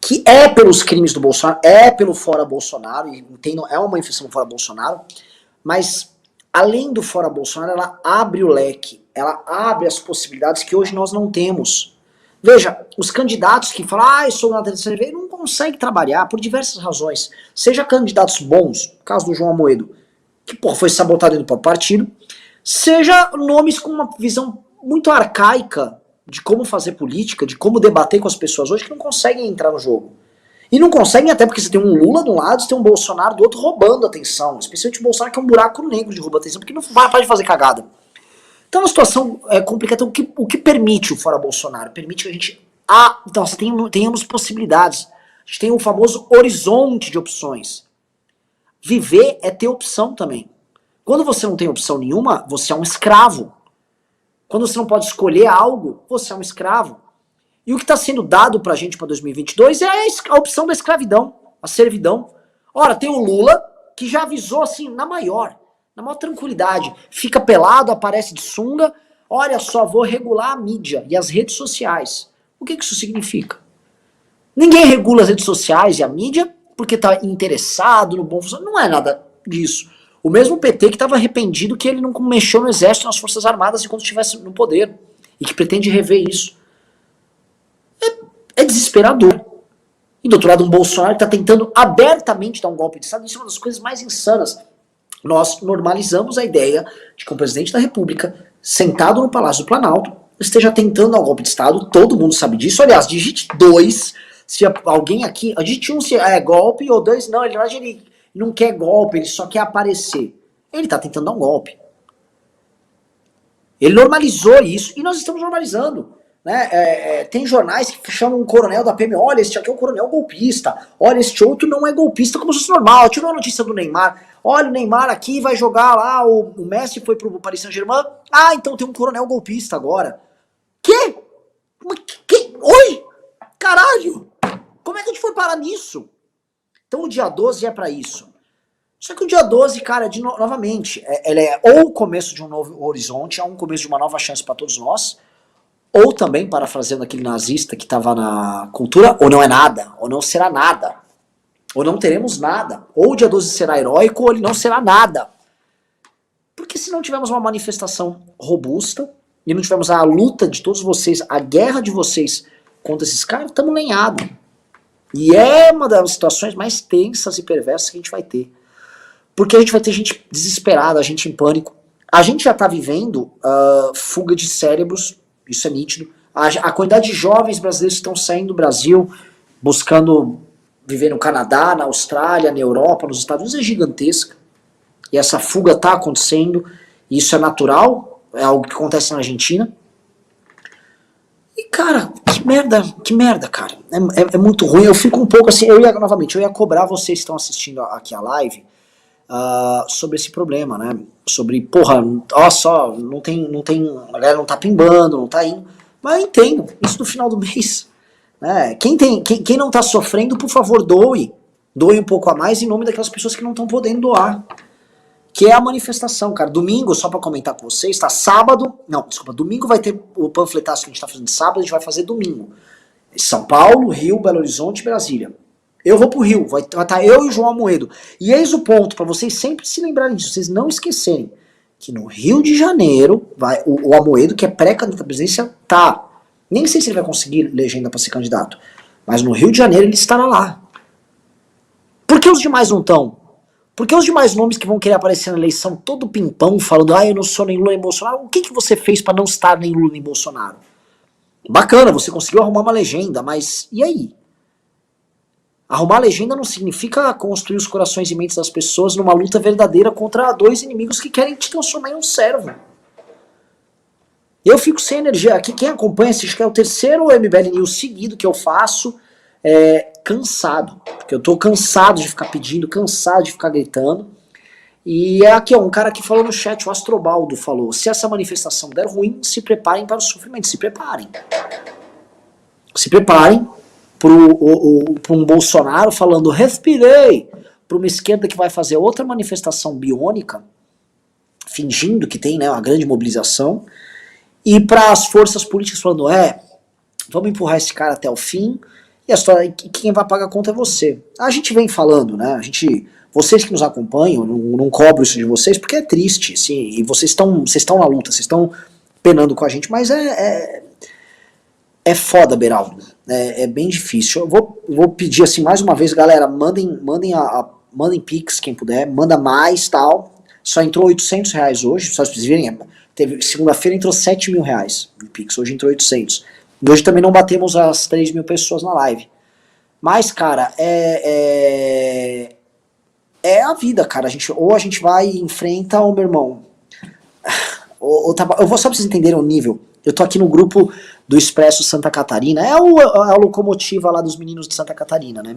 que é pelos crimes do Bolsonaro, é pelo Fora Bolsonaro, e entendo, é uma manifestação do Fora Bolsonaro, mas além do Fora Bolsonaro, ela abre o leque, ela abre as possibilidades que hoje nós não temos. Veja, os candidatos que falam, eu sou na terceira vez, não conseguem trabalhar por diversas razões. Seja candidatos bons, no caso do João Amoedo, que foi sabotado dentro do próprio partido, seja nomes com uma visão muito arcaica de como fazer política, de como debater com as pessoas hoje, que não conseguem entrar no jogo. E não conseguem até porque você tem um Lula de um lado, você tem um Bolsonaro do outro roubando atenção. Especialmente o Bolsonaro, que é um buraco negro de roubo de atenção, porque não para de fazer cagada. Então a situação é complicada. O que permite o Fora Bolsonaro? Permite que a gente tenhamos possibilidades. A gente tem um famoso horizonte de opções. Viver é ter opção também. Quando você não tem opção nenhuma, você é um escravo. Quando você não pode escolher algo, você é um escravo. E o que está sendo dado pra gente para 2022 é a opção da escravidão, a servidão. Ora, tem o Lula, que já avisou assim, na maior tranquilidade. Fica pelado, aparece de sunga. Olha só, vou regular a mídia e as redes sociais. O que isso significa? Ninguém regula as redes sociais e a mídia porque está interessado no bom funcionamento. Não é nada disso. O mesmo PT que estava arrependido que ele não mexeu no exército, nas forças armadas enquanto estivesse no poder. E que pretende rever isso. É desesperador. E do outro lado, um Bolsonaro que está tentando abertamente dar um golpe de Estado. Isso é uma das coisas mais insanas. Nós normalizamos a ideia de que um presidente da República, sentado no Palácio do Planalto, esteja tentando dar um golpe de Estado. Todo mundo sabe disso. Aliás, digite 2, se alguém aqui... Digite 1 se é golpe, ou 2 não. Ele não quer golpe, ele só quer aparecer. Ele está tentando dar um golpe. Ele normalizou isso e nós estamos normalizando. Né? Tem jornais que chamam um coronel da PM, olha, este aqui é um coronel golpista, olha, este outro não é golpista, como se fosse normal. Tirou a notícia do Neymar, olha, o Neymar aqui vai jogar lá, o Messi foi pro Paris Saint-Germain, então tem um coronel golpista agora. Que? Oi? Caralho! Como é que a gente foi parar nisso? Então o dia 12 é pra isso. Só que o dia 12, cara, novamente, ele é ou o começo de um novo horizonte, é um começo de uma nova chance pra todos nós, ou também, parafraseando aquele nazista que estava na cultura, ou não é nada, ou não será nada, ou não teremos nada, ou o dia 12 será heróico, ou ele não será nada. Porque se não tivermos uma manifestação robusta, e não tivermos a luta de todos vocês, a guerra de vocês contra esses caras, estamos lenhados. E é uma das situações mais tensas e perversas que a gente vai ter. Porque a gente vai ter gente desesperada, gente em pânico. A gente já está vivendo fuga de cérebros. Isso é nítido. A quantidade de jovens brasileiros que estão saindo do Brasil, buscando viver no Canadá, na Austrália, na Europa, nos Estados Unidos, é gigantesca. E essa fuga está acontecendo. E isso é natural. É algo que acontece na Argentina. E, cara, que merda, cara. É muito ruim. Eu fico um pouco assim, eu ia cobrar vocês que estão assistindo aqui a live sobre esse problema, né? Sobre, porra, ó só, não tem, a galera não tá pimbando, não tá indo. Mas eu entendo, isso no final do mês. Né? Quem não tá sofrendo, por favor, doe. Doe um pouco a mais em nome daquelas pessoas que não estão podendo doar. Que é a manifestação, cara. Domingo, só pra comentar com vocês, tá? Domingo vai ter o panfletaço que a gente tá fazendo sábado, a gente vai fazer domingo. São Paulo, Rio, Belo Horizonte e Brasília. Eu vou pro Rio, vai estar eu e o João Amoedo. E eis o ponto, pra vocês sempre se lembrarem disso, vocês não esquecerem, que no Rio de Janeiro, o Amoedo, que é pré-candidato à presidência, tá. Nem sei se ele vai conseguir legenda pra ser candidato, mas no Rio de Janeiro ele estará lá. Por que os demais não estão? Por que os demais nomes que vão querer aparecer na eleição todo pimpão, falando, eu não sou nem Lula nem Bolsonaro, o que você fez pra não estar nem Lula nem Bolsonaro? Bacana, você conseguiu arrumar uma legenda, mas e aí? Arrumar a legenda não significa construir os corações e mentes das pessoas numa luta verdadeira contra dois inimigos que querem te transformar em um servo. Eu fico sem energia. Aqui quem acompanha, acho que é o terceiro MBL News seguido que eu faço, cansado. Porque eu tô cansado de ficar pedindo, cansado de ficar gritando. E é aqui, ó, um cara que falou no chat, o Astrobaldo falou, se essa manifestação der ruim, se preparem para o sofrimento, se preparem. Se preparem para um Bolsonaro falando, respirei, para uma esquerda que vai fazer outra manifestação biônica, fingindo que tem, né, uma grande mobilização, e para as forças políticas falando, vamos empurrar esse cara até o fim, e a história, quem vai pagar a conta é você. A gente vem falando, né, vocês que nos acompanham, não cobro isso de vocês, porque é triste, assim, e vocês estão na luta, vocês estão penando com a gente, mas é foda, Beraldo, é bem difícil. Eu vou pedir assim, mais uma vez, galera, mandem Pix, quem puder, manda mais, tal, só entrou R$800 hoje, só vocês verem, segunda-feira entrou R$7.000 no Pix, hoje entrou 800. E hoje também não batemos as 3.000 pessoas na live. Mas, cara, é a vida, cara. Ou a gente vai e enfrenta, ou meu irmão. Eu vou só pra vocês entenderem o nível. Eu tô aqui no grupo do Expresso Santa Catarina. É a locomotiva lá dos meninos de Santa Catarina, né?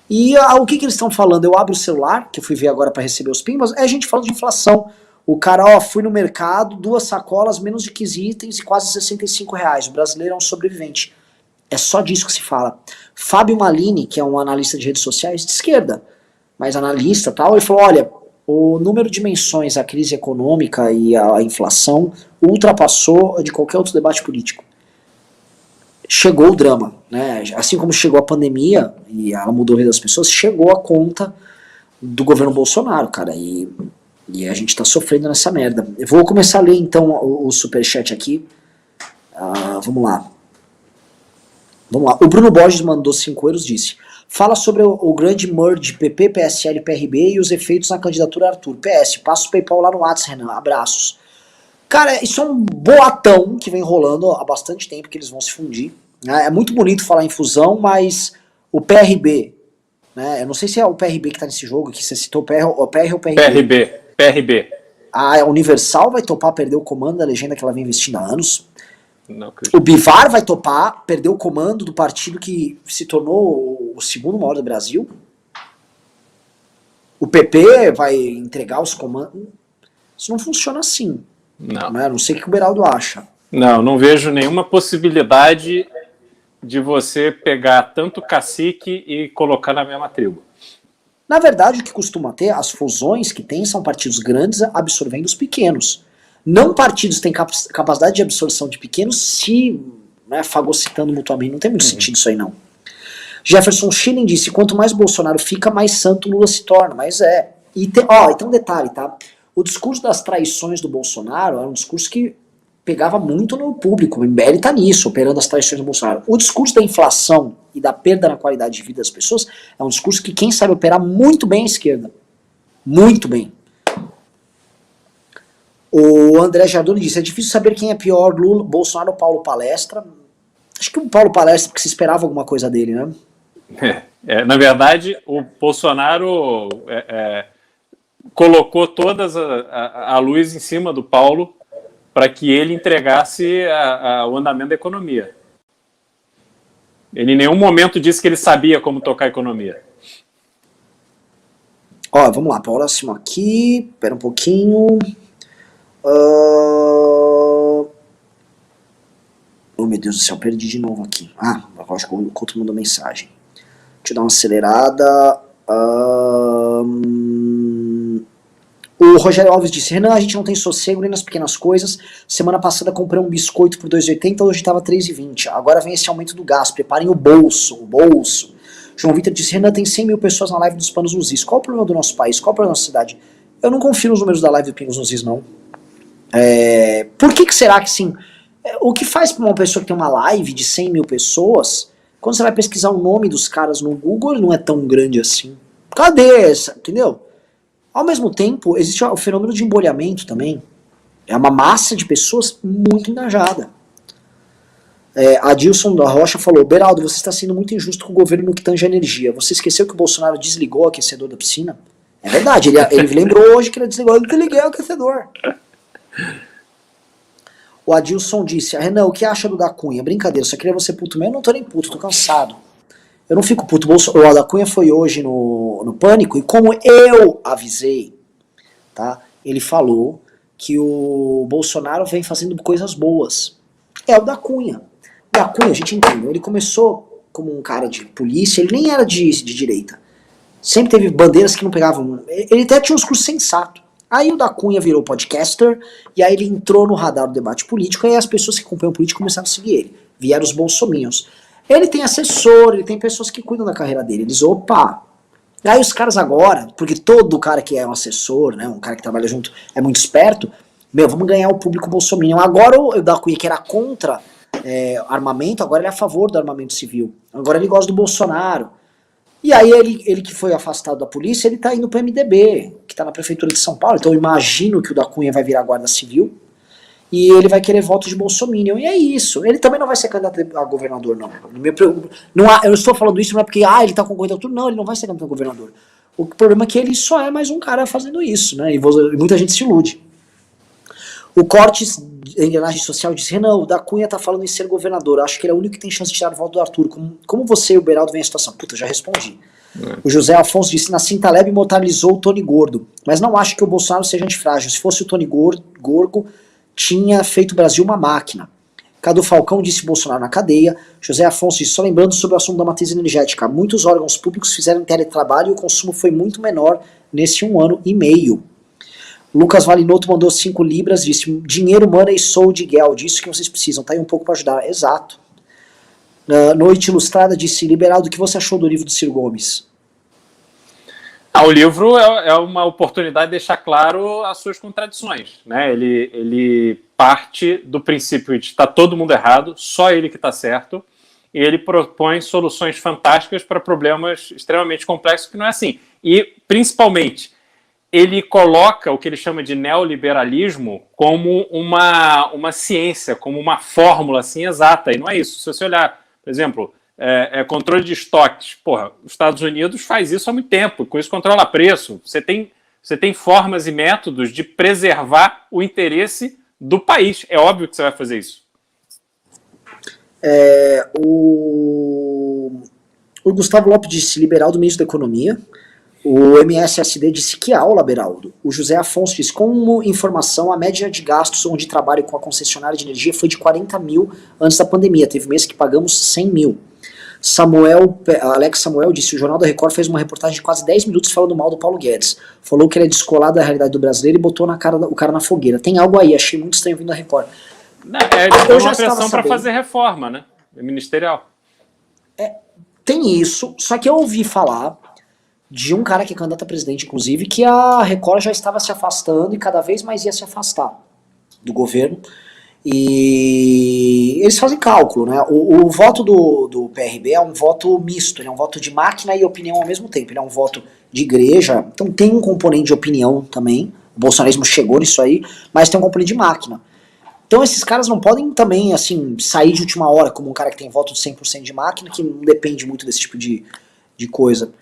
E o que eles estão falando? Eu abro o celular, que eu fui ver agora pra receber os pimbas, é a gente falando de inflação. O cara, fui no mercado, 2 sacolas, menos de 15 itens e quase R$65. O brasileiro é um sobrevivente. É só disso que se fala. Fábio Malini, que é um analista de redes sociais de esquerda, mas analista e tal, ele falou, olha, o número de menções à crise econômica e à inflação ultrapassou de qualquer outro debate político. Chegou o drama, né? Assim como chegou a pandemia, e ela mudou a vida das pessoas, chegou a conta do governo Bolsonaro, cara, e a gente tá sofrendo nessa merda. Eu vou começar a ler então o superchat aqui. Vamos lá. O Bruno Borges mandou 5 euros, disse: fala sobre o grande merge PP, PSL e PRB e os efeitos na candidatura Arthur. PS, passa o PayPal lá no WhatsApp, Renan. Abraços. Cara, isso é um boatão que vem rolando há bastante tempo que eles vão se fundir. É muito bonito falar em fusão, mas o PRB, né? Eu não sei se é o PRB que tá nesse jogo, que você citou o PR ou o PRB. PRB. A Universal vai topar perder o comando da legenda que ela vem investindo há anos. Não acredito. O Bivar vai topar perder o comando do partido que se tornou o segundo maior do Brasil. O PP vai entregar os comandos. Isso não funciona assim. Não. Não sei o que o Beraldo acha. Não vejo nenhuma possibilidade de você pegar tanto cacique e colocar na mesma tribo. Na verdade, o que costuma ter, as fusões que tem são partidos grandes absorvendo os pequenos. Não partidos têm capacidade de absorção de pequenos se, né, fagocitando mutuamente. Não tem muito sentido isso aí, não. Jefferson Schilling disse, quanto mais Bolsonaro fica, mais santo Lula se torna. Mas é. E tem um detalhe, tá? O discurso das traições do Bolsonaro era um discurso que pegava muito no público. O MBL tá nisso, operando as traições do Bolsonaro. O discurso da inflação e da perda na qualidade de vida das pessoas é um discurso que quem sabe operar muito bem à esquerda. Muito bem. O André Jardoni disse, é difícil saber quem é pior, Lula, Bolsonaro ou Paulo Palestra. Acho que o Paulo Palestra, porque se esperava alguma coisa dele, né? Na verdade, o Bolsonaro colocou todas a luz em cima do Paulo para que ele entregasse o andamento da economia. Ele em nenhum momento disse que ele sabia como tocar a economia. Vamos lá, próximo aqui, espera um pouquinho. Oh meu Deus do céu, perdi de novo aqui. Acho que o Couto mandou mensagem. Deixa eu dar uma acelerada. O Rogério Alves disse, Renan, a gente não tem sossego nem nas pequenas coisas. Semana passada comprei um biscoito por 2,80, hoje estava 3,20. Agora vem esse aumento do gás, preparem o bolso. João Vitor disse, Renan, tem 100 mil pessoas na live dos Panos nos Is. Qual o problema do nosso país? Qual o problema da nossa cidade? Eu não confio nos números da live do Pingos nos Is, não. Por que será que sim? O que faz para uma pessoa que tem uma live de 100 mil pessoas, quando você vai pesquisar o nome dos caras no Google, ele não é tão grande assim. Cadê essa? Entendeu? Ao mesmo tempo, existe o fenômeno de embolhamento também. É uma massa de pessoas muito engajada. A Dilson da Rocha falou, Beraldo, você está sendo muito injusto com o governo no que tange a energia. Você esqueceu que o Bolsonaro desligou o aquecedor da piscina? É verdade, ele lembrou hoje que ele desligou, eu desliguei o aquecedor. O Adilson disse, Renan, o que acha do da Cunha? Brincadeira, só queria você puto mesmo, eu não tô nem puto, tô cansado. Eu não fico puto, o da Cunha foi hoje no Pânico, e como eu avisei tá? Ele falou que o Bolsonaro vem fazendo coisas boas. É o da Cunha. O da Cunha, a gente entendeu, ele começou como um cara de polícia, ele nem era de direita. Sempre teve bandeiras que não pegavam. Ele até tinha um discurso sensato. Aí o da Cunha virou podcaster, e aí ele entrou no radar do debate político, e aí as pessoas que acompanham político começaram a seguir ele. Vieram os bolsominions. Ele tem assessor, ele tem pessoas que cuidam da carreira dele. Eles, opa. Aí os caras agora, porque todo cara que é um assessor, né, um cara que trabalha junto, é muito esperto, vamos ganhar o público bolsominion. Agora o da Cunha, que era contra armamento, agora ele é a favor do armamento civil. Agora ele gosta do Bolsonaro. E aí ele que foi afastado da polícia, ele tá indo pro MDB, que tá na prefeitura de São Paulo, então eu imagino que o da Cunha vai virar guarda civil, e ele vai querer voto de bolsominion, e é isso. Ele também não vai ser candidato a governador, não. Eu estou falando isso não é porque ele tá concorrendo a tudo, não, ele não vai ser candidato a governador. O problema é que ele só é mais um cara fazendo isso, né, e muita gente se ilude. O Cortes, em engrenagem social, disse: Renan, o da Cunha tá falando em ser governador. Acho que ele é o único que tem chance de tirar o voto do Arthur. Como você e o Beraldo veem a situação? Puta, já respondi. O José Afonso disse: Nassim Taleb imortalizou o Tony Gordo. Mas não acho que o Bolsonaro seja antifrágil. Se fosse o Tony Gorgo, tinha feito o Brasil uma máquina. Cadu Falcão disse: Bolsonaro na cadeia. José Afonso disse: só lembrando sobre o assunto da matriz energética. Muitos órgãos públicos fizeram teletrabalho e o consumo foi muito menor nesse 1 ano e meio. Lucas Valinotto mandou 5 libras, disse: dinheiro, money, soul de Guel, disso que vocês precisam, tá aí um pouco para ajudar. Exato. Noite Ilustrada disse: Liberaldo, o que você achou do livro do Ciro Gomes? O livro é uma oportunidade de deixar claro as suas contradições, né? Ele parte do princípio de está todo mundo errado, só ele que está certo, e ele propõe soluções fantásticas para problemas extremamente complexos, que não é assim. E, principalmente, ele coloca o que ele chama de neoliberalismo como uma ciência, como uma fórmula assim exata, e não é isso. Se você olhar, por exemplo, controle de estoques, os Estados Unidos faz isso há muito tempo, com isso controla preço. Você tem formas e métodos de preservar o interesse do país. É óbvio que você vai fazer isso. O Gustavo Lopes disse: liberal do ministro da Economia. O MSSD disse: que aula, Beraldo. O José Afonso disse: como informação, a média de gastos onde trabalho com a concessionária de energia foi de 40 mil antes da pandemia. Teve meses que pagamos 100 mil. Alex Samuel disse: o Jornal da Record fez uma reportagem de quase 10 minutos falando mal do Paulo Guedes. Falou que ele é descolado da realidade do brasileiro e botou o cara na fogueira. Tem algo aí, achei muito estranho vindo da Record. Eu já uma pressão para fazer reforma, né? Ministerial. Tem isso, só que eu ouvi falar de um cara que é candidato a presidente, inclusive, que a Record já estava se afastando e cada vez mais ia se afastar do governo. E eles fazem cálculo, né? O voto do PRB é um voto misto, ele é um voto de máquina e opinião ao mesmo tempo. Ele é um voto de igreja, então tem um componente de opinião também. O bolsonarismo chegou nisso aí, mas tem um componente de máquina. Então esses caras não podem também, assim, sair de última hora como um cara que tem voto de 100% de máquina, que não depende muito desse tipo de coisa.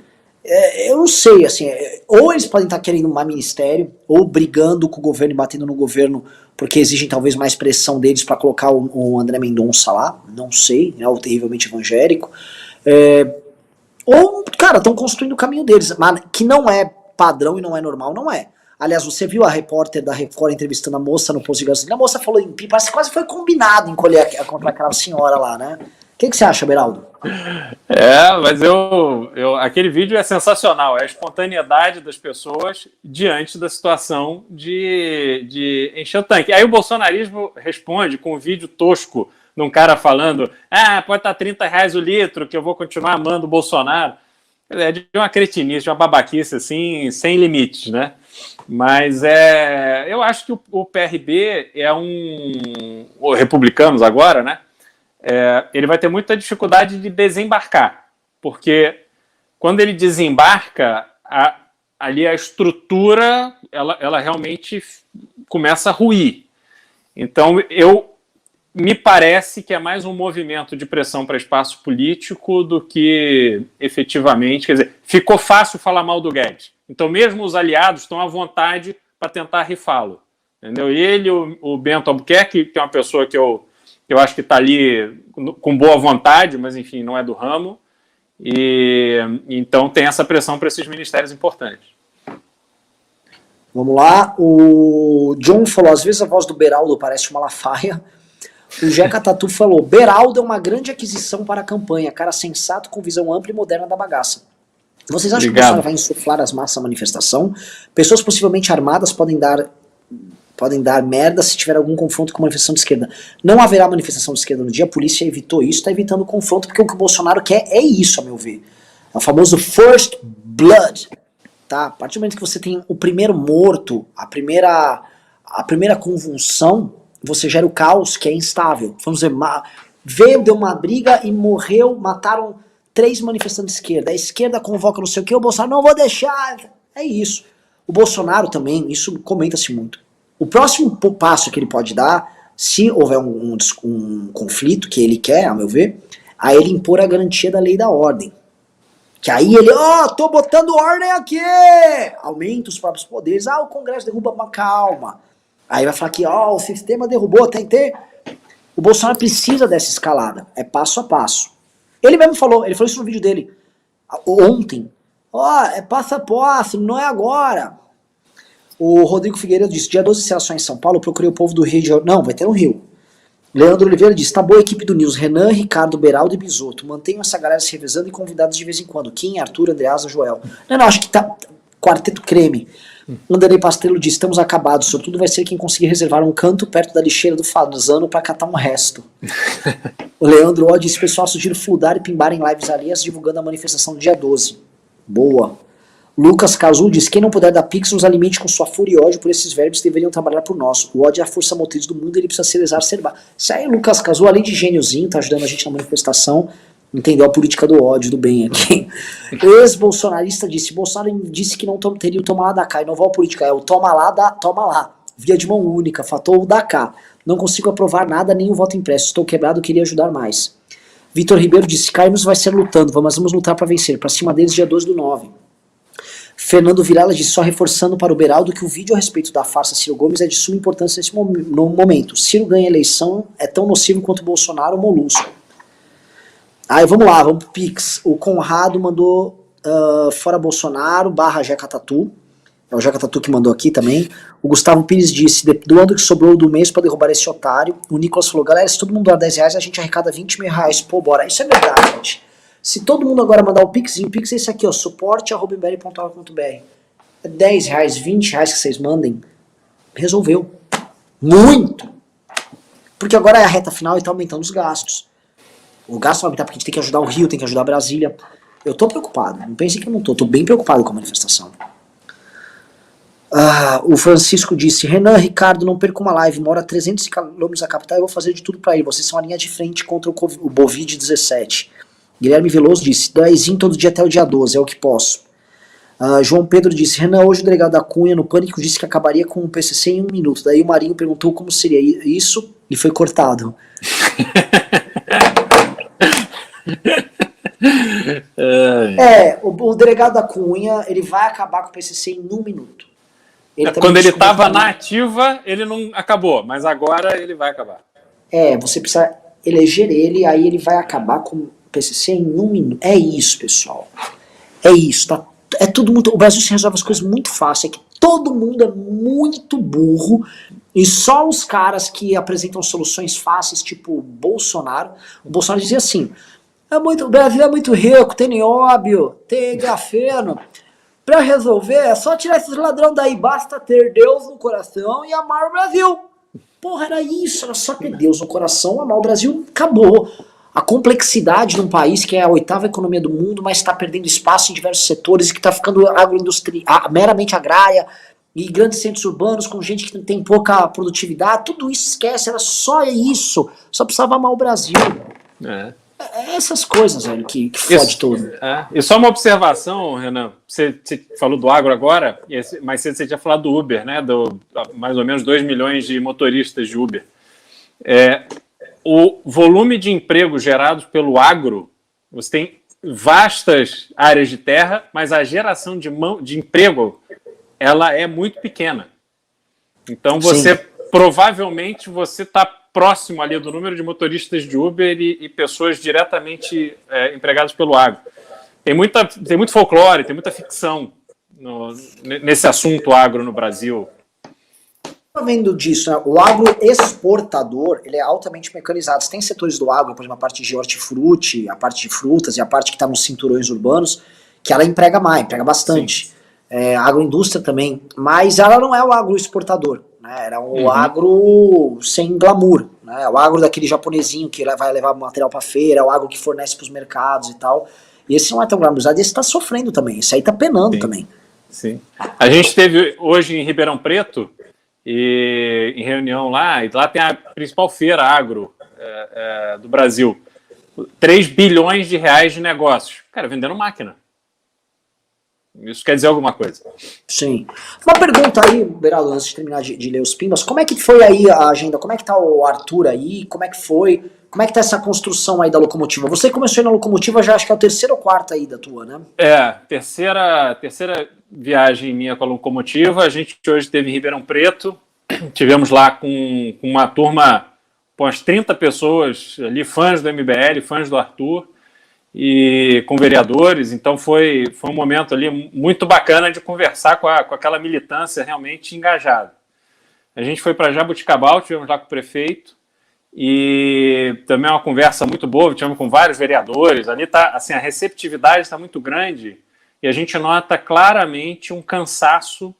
Eu não sei, assim, ou eles podem estar querendo um ministério, ou brigando com o governo e batendo no governo porque exigem talvez mais pressão deles para colocar o André Mendonça lá, não sei, né, o terrivelmente evangélico. Ou, cara, estão construindo o caminho deles, mas que não é padrão e não é normal, não é. Aliás, você viu a repórter da Record entrevistando a moça no posto de gasolina? A moça falou em pi, parece que quase foi combinado encolher contra aquela senhora lá, né? O que você acha, Beraldo? Mas aquele vídeo é sensacional, é a espontaneidade das pessoas diante da situação de encher o tanque. Aí o bolsonarismo responde com um vídeo tosco de um cara falando: pode estar R$30 o litro, que eu vou continuar amando o Bolsonaro. É de uma cretinice, de uma babaquice assim, sem limites, né? Mas eu acho que o PRB os republicanos agora, né? Ele vai ter muita dificuldade de desembarcar, porque quando ele desembarca, ali a estrutura ela realmente começa a ruir. Então, me parece que é mais um movimento de pressão para espaço político do que efetivamente, quer dizer, ficou fácil falar mal do Guedes. Então, mesmo os aliados estão à vontade para tentar rifá-lo. Entendeu? E ele, o Bento Albuquerque, que é uma pessoa que eu acho que está ali com boa vontade, mas, enfim, não é do ramo. E então tem essa pressão para esses ministérios importantes. Vamos lá, o John falou, às vezes a voz do Beraldo parece uma Malafaia. O Jeca Tatu falou, Beraldo é uma grande aquisição para a campanha, cara sensato com visão ampla e moderna da bagaça. Vocês acham que o Bolsonaro vai insuflar as massas à manifestação? Pessoas possivelmente armadas podem dar merda se tiver algum confronto com a manifestação de esquerda. Não haverá manifestação de esquerda no dia, a polícia evitou isso, está evitando o confronto, porque o que o Bolsonaro quer é isso, a meu ver. É o famoso first blood. Tá? A partir do momento que você tem o primeiro morto, a primeira convulsão, você gera o caos, que é instável. Vamos dizer, deu uma briga e mataram 3 manifestantes de esquerda. A esquerda convoca não sei o que, o Bolsonaro não vou deixar. É isso. O Bolsonaro também, isso comenta-se muito. O próximo passo que ele pode dar, se houver um conflito que ele quer, a meu ver, a ele impor a garantia da lei e da ordem. Que aí ele, tô botando ordem aqui! Aumenta os próprios poderes. O Congresso derruba, uma calma. Aí vai falar que, o sistema derrubou, tem. O Bolsonaro precisa dessa escalada. É passo a passo. Ele mesmo falou, ele falou isso no vídeo dele. Ontem. É passo a passo, não é agora. O Rodrigo Figueiredo disse, dia 12 será só em São Paulo, eu procurei o povo do Rio de Janeiro. Não, vai ter no Rio. Leandro Oliveira disse, tá boa a equipe do News, Renan, Ricardo, Beraldo e Bisotto. Mantenham essa galera se revezando e convidados de vez em quando. Kim, Arthur, Andreasa, Joel. Não, acho que tá quarteto creme. Anderlei Pastrello disse, estamos acabados, sobretudo vai ser quem conseguir reservar um canto perto da lixeira do Fazano pra catar um resto. O Leandro O disse, pessoal, sugiro fludar e pimbar em lives alheias divulgando a manifestação do dia 12. Boa. Lucas Cazu diz, quem não puder dar pix nos alimente com sua fúria e ódio por esses verbos deveriam trabalhar por nós. O ódio é a força motriz do mundo, ele precisa ser exacerbado. Isso aí, Lucas Cazu, além de gêniozinho, tá ajudando a gente na manifestação, entendeu a política do ódio, do bem aqui. O ex-bolsonarista disse, Bolsonaro disse que não teria o toma lá da cá, e não vou a política, é o toma lá, via de mão única, fatou o da cá. Não consigo aprovar nada, nem o voto impresso, estou quebrado, queria ajudar mais. Vitor Ribeiro disse, cairmos vai ser lutando, mas vamos lutar para vencer, para cima deles dia 12/9. Fernando Virala disse, só reforçando para o Beraldo que o vídeo a respeito da farsa Ciro Gomes é de suma importância nesse momento. Ciro ganha a eleição, é tão nocivo quanto o Bolsonaro ou Molusco. Aí vamos lá, vamos pro Pix. O Conrado mandou fora Bolsonaro, Jeca Tatu. É o Jeca Tatu que mandou aqui também. O Gustavo Pires disse, doando o que sobrou do mês para derrubar esse otário. O Nicolas falou, galera, se todo mundo doar R$10, a gente arrecada R$20 mil. Pô, bora. Isso é verdade, gente. Se todo mundo agora mandar o Pix é esse aqui, suporte@mbl.org.br. É R$10, R$20 que vocês mandem. Resolveu. Muito! Porque agora é a reta final e tá aumentando os gastos. O gasto vai aumentar porque a gente tem que ajudar o Rio, tem que ajudar a Brasília. Eu tô preocupado, não pensem que eu não tô bem preocupado com a manifestação. O Francisco disse, Renan, Ricardo, não perca uma live, mora a 300 km da capital, eu vou fazer de tudo pra ir. Vocês são a linha de frente contra o Covid-17. Guilherme Veloso disse, 10 todo dia até o dia 12, é o que posso. João Pedro disse, Renan, hoje o delegado da Cunha no Pânico disse que acabaria com o PCC em 1 minuto. Daí o Marinho perguntou como seria isso e foi cortado. O delegado da Cunha, ele vai acabar com o PCC em 1 minuto. Quando ele estava na ativa, ele não acabou, mas agora ele vai acabar. Você precisa eleger ele, aí ele vai acabar com o PCC em 1 minuto. É isso, pessoal. É isso, tá? É tudo muito... O Brasil se resolve as coisas muito fácil. É que todo mundo é muito burro e só os caras que apresentam soluções fáceis, tipo Bolsonaro. O Bolsonaro dizia assim, o Brasil é muito rico, tem nióbio, tem grafeno. Pra resolver é só tirar esses ladrão daí. Basta ter Deus no coração e amar o Brasil. Porra, era isso. Era só ter Deus no coração, amar o Brasil. Acabou. A complexidade de um país que é a 8ª economia do mundo, mas está perdendo espaço em diversos setores e que está ficando meramente agrária e grandes centros urbanos com gente que tem pouca produtividade, tudo isso esquece, era só isso. Só precisava amar o Brasil. Essas coisas, velho, que fode tudo. E só uma observação, Renan, você falou do agro agora, mas você tinha falado do Uber, né? Mais ou menos 2 milhões de motoristas de Uber. O volume de emprego gerados pelo agro, você tem vastas áreas de terra, mas a geração de emprego, ela é muito pequena. Então, provavelmente, você está próximo ali do número de motoristas de Uber e pessoas diretamente empregadas pelo agro. Tem muito folclore, tem muita ficção nesse assunto agro no Brasil? Vendo disso, né? O agro exportador, ele é altamente mecanizado. Você tem setores do agro, por exemplo, a parte de hortifruti, a parte de frutas e a parte que está nos cinturões urbanos, que ela emprega bastante. Agroindústria também, mas ela não é o agro exportador, né? Era o agro sem glamour, né? O agro daquele japonesinho que vai levar material para feira, o agro que fornece para os mercados e tal. E esse não é tão glamourizado, esse está sofrendo também, esse aí está penando também. Sim. A gente teve hoje em Ribeirão Preto, e em reunião lá, e lá tem a principal feira agro do Brasil. 3 bilhões de reais de negócios. Cara, vendendo máquina. Isso quer dizer alguma coisa. Sim. Uma pergunta aí, Beraldo, antes de terminar de ler os pimbas, como é que foi aí a agenda? Como é que tá o Arthur aí? Como é que foi? Como é que tá essa construção aí da locomotiva? Você começou aí na locomotiva, já acho que é o terceiro ou quarto aí da tua, né? Terceira viagem minha com a locomotiva. A gente hoje esteve em Ribeirão Preto, tivemos lá com uma turma, com as 30 pessoas ali, fãs do MBL, fãs do Arthur, e com vereadores. Então foi um momento ali muito bacana de conversar com aquela militância realmente engajada. A gente foi para Jaboticabal, tivemos lá com o prefeito, e também uma conversa muito boa, tivemos com vários vereadores. Ali tá, assim, a receptividade está muito grande e a gente nota claramente um cansaço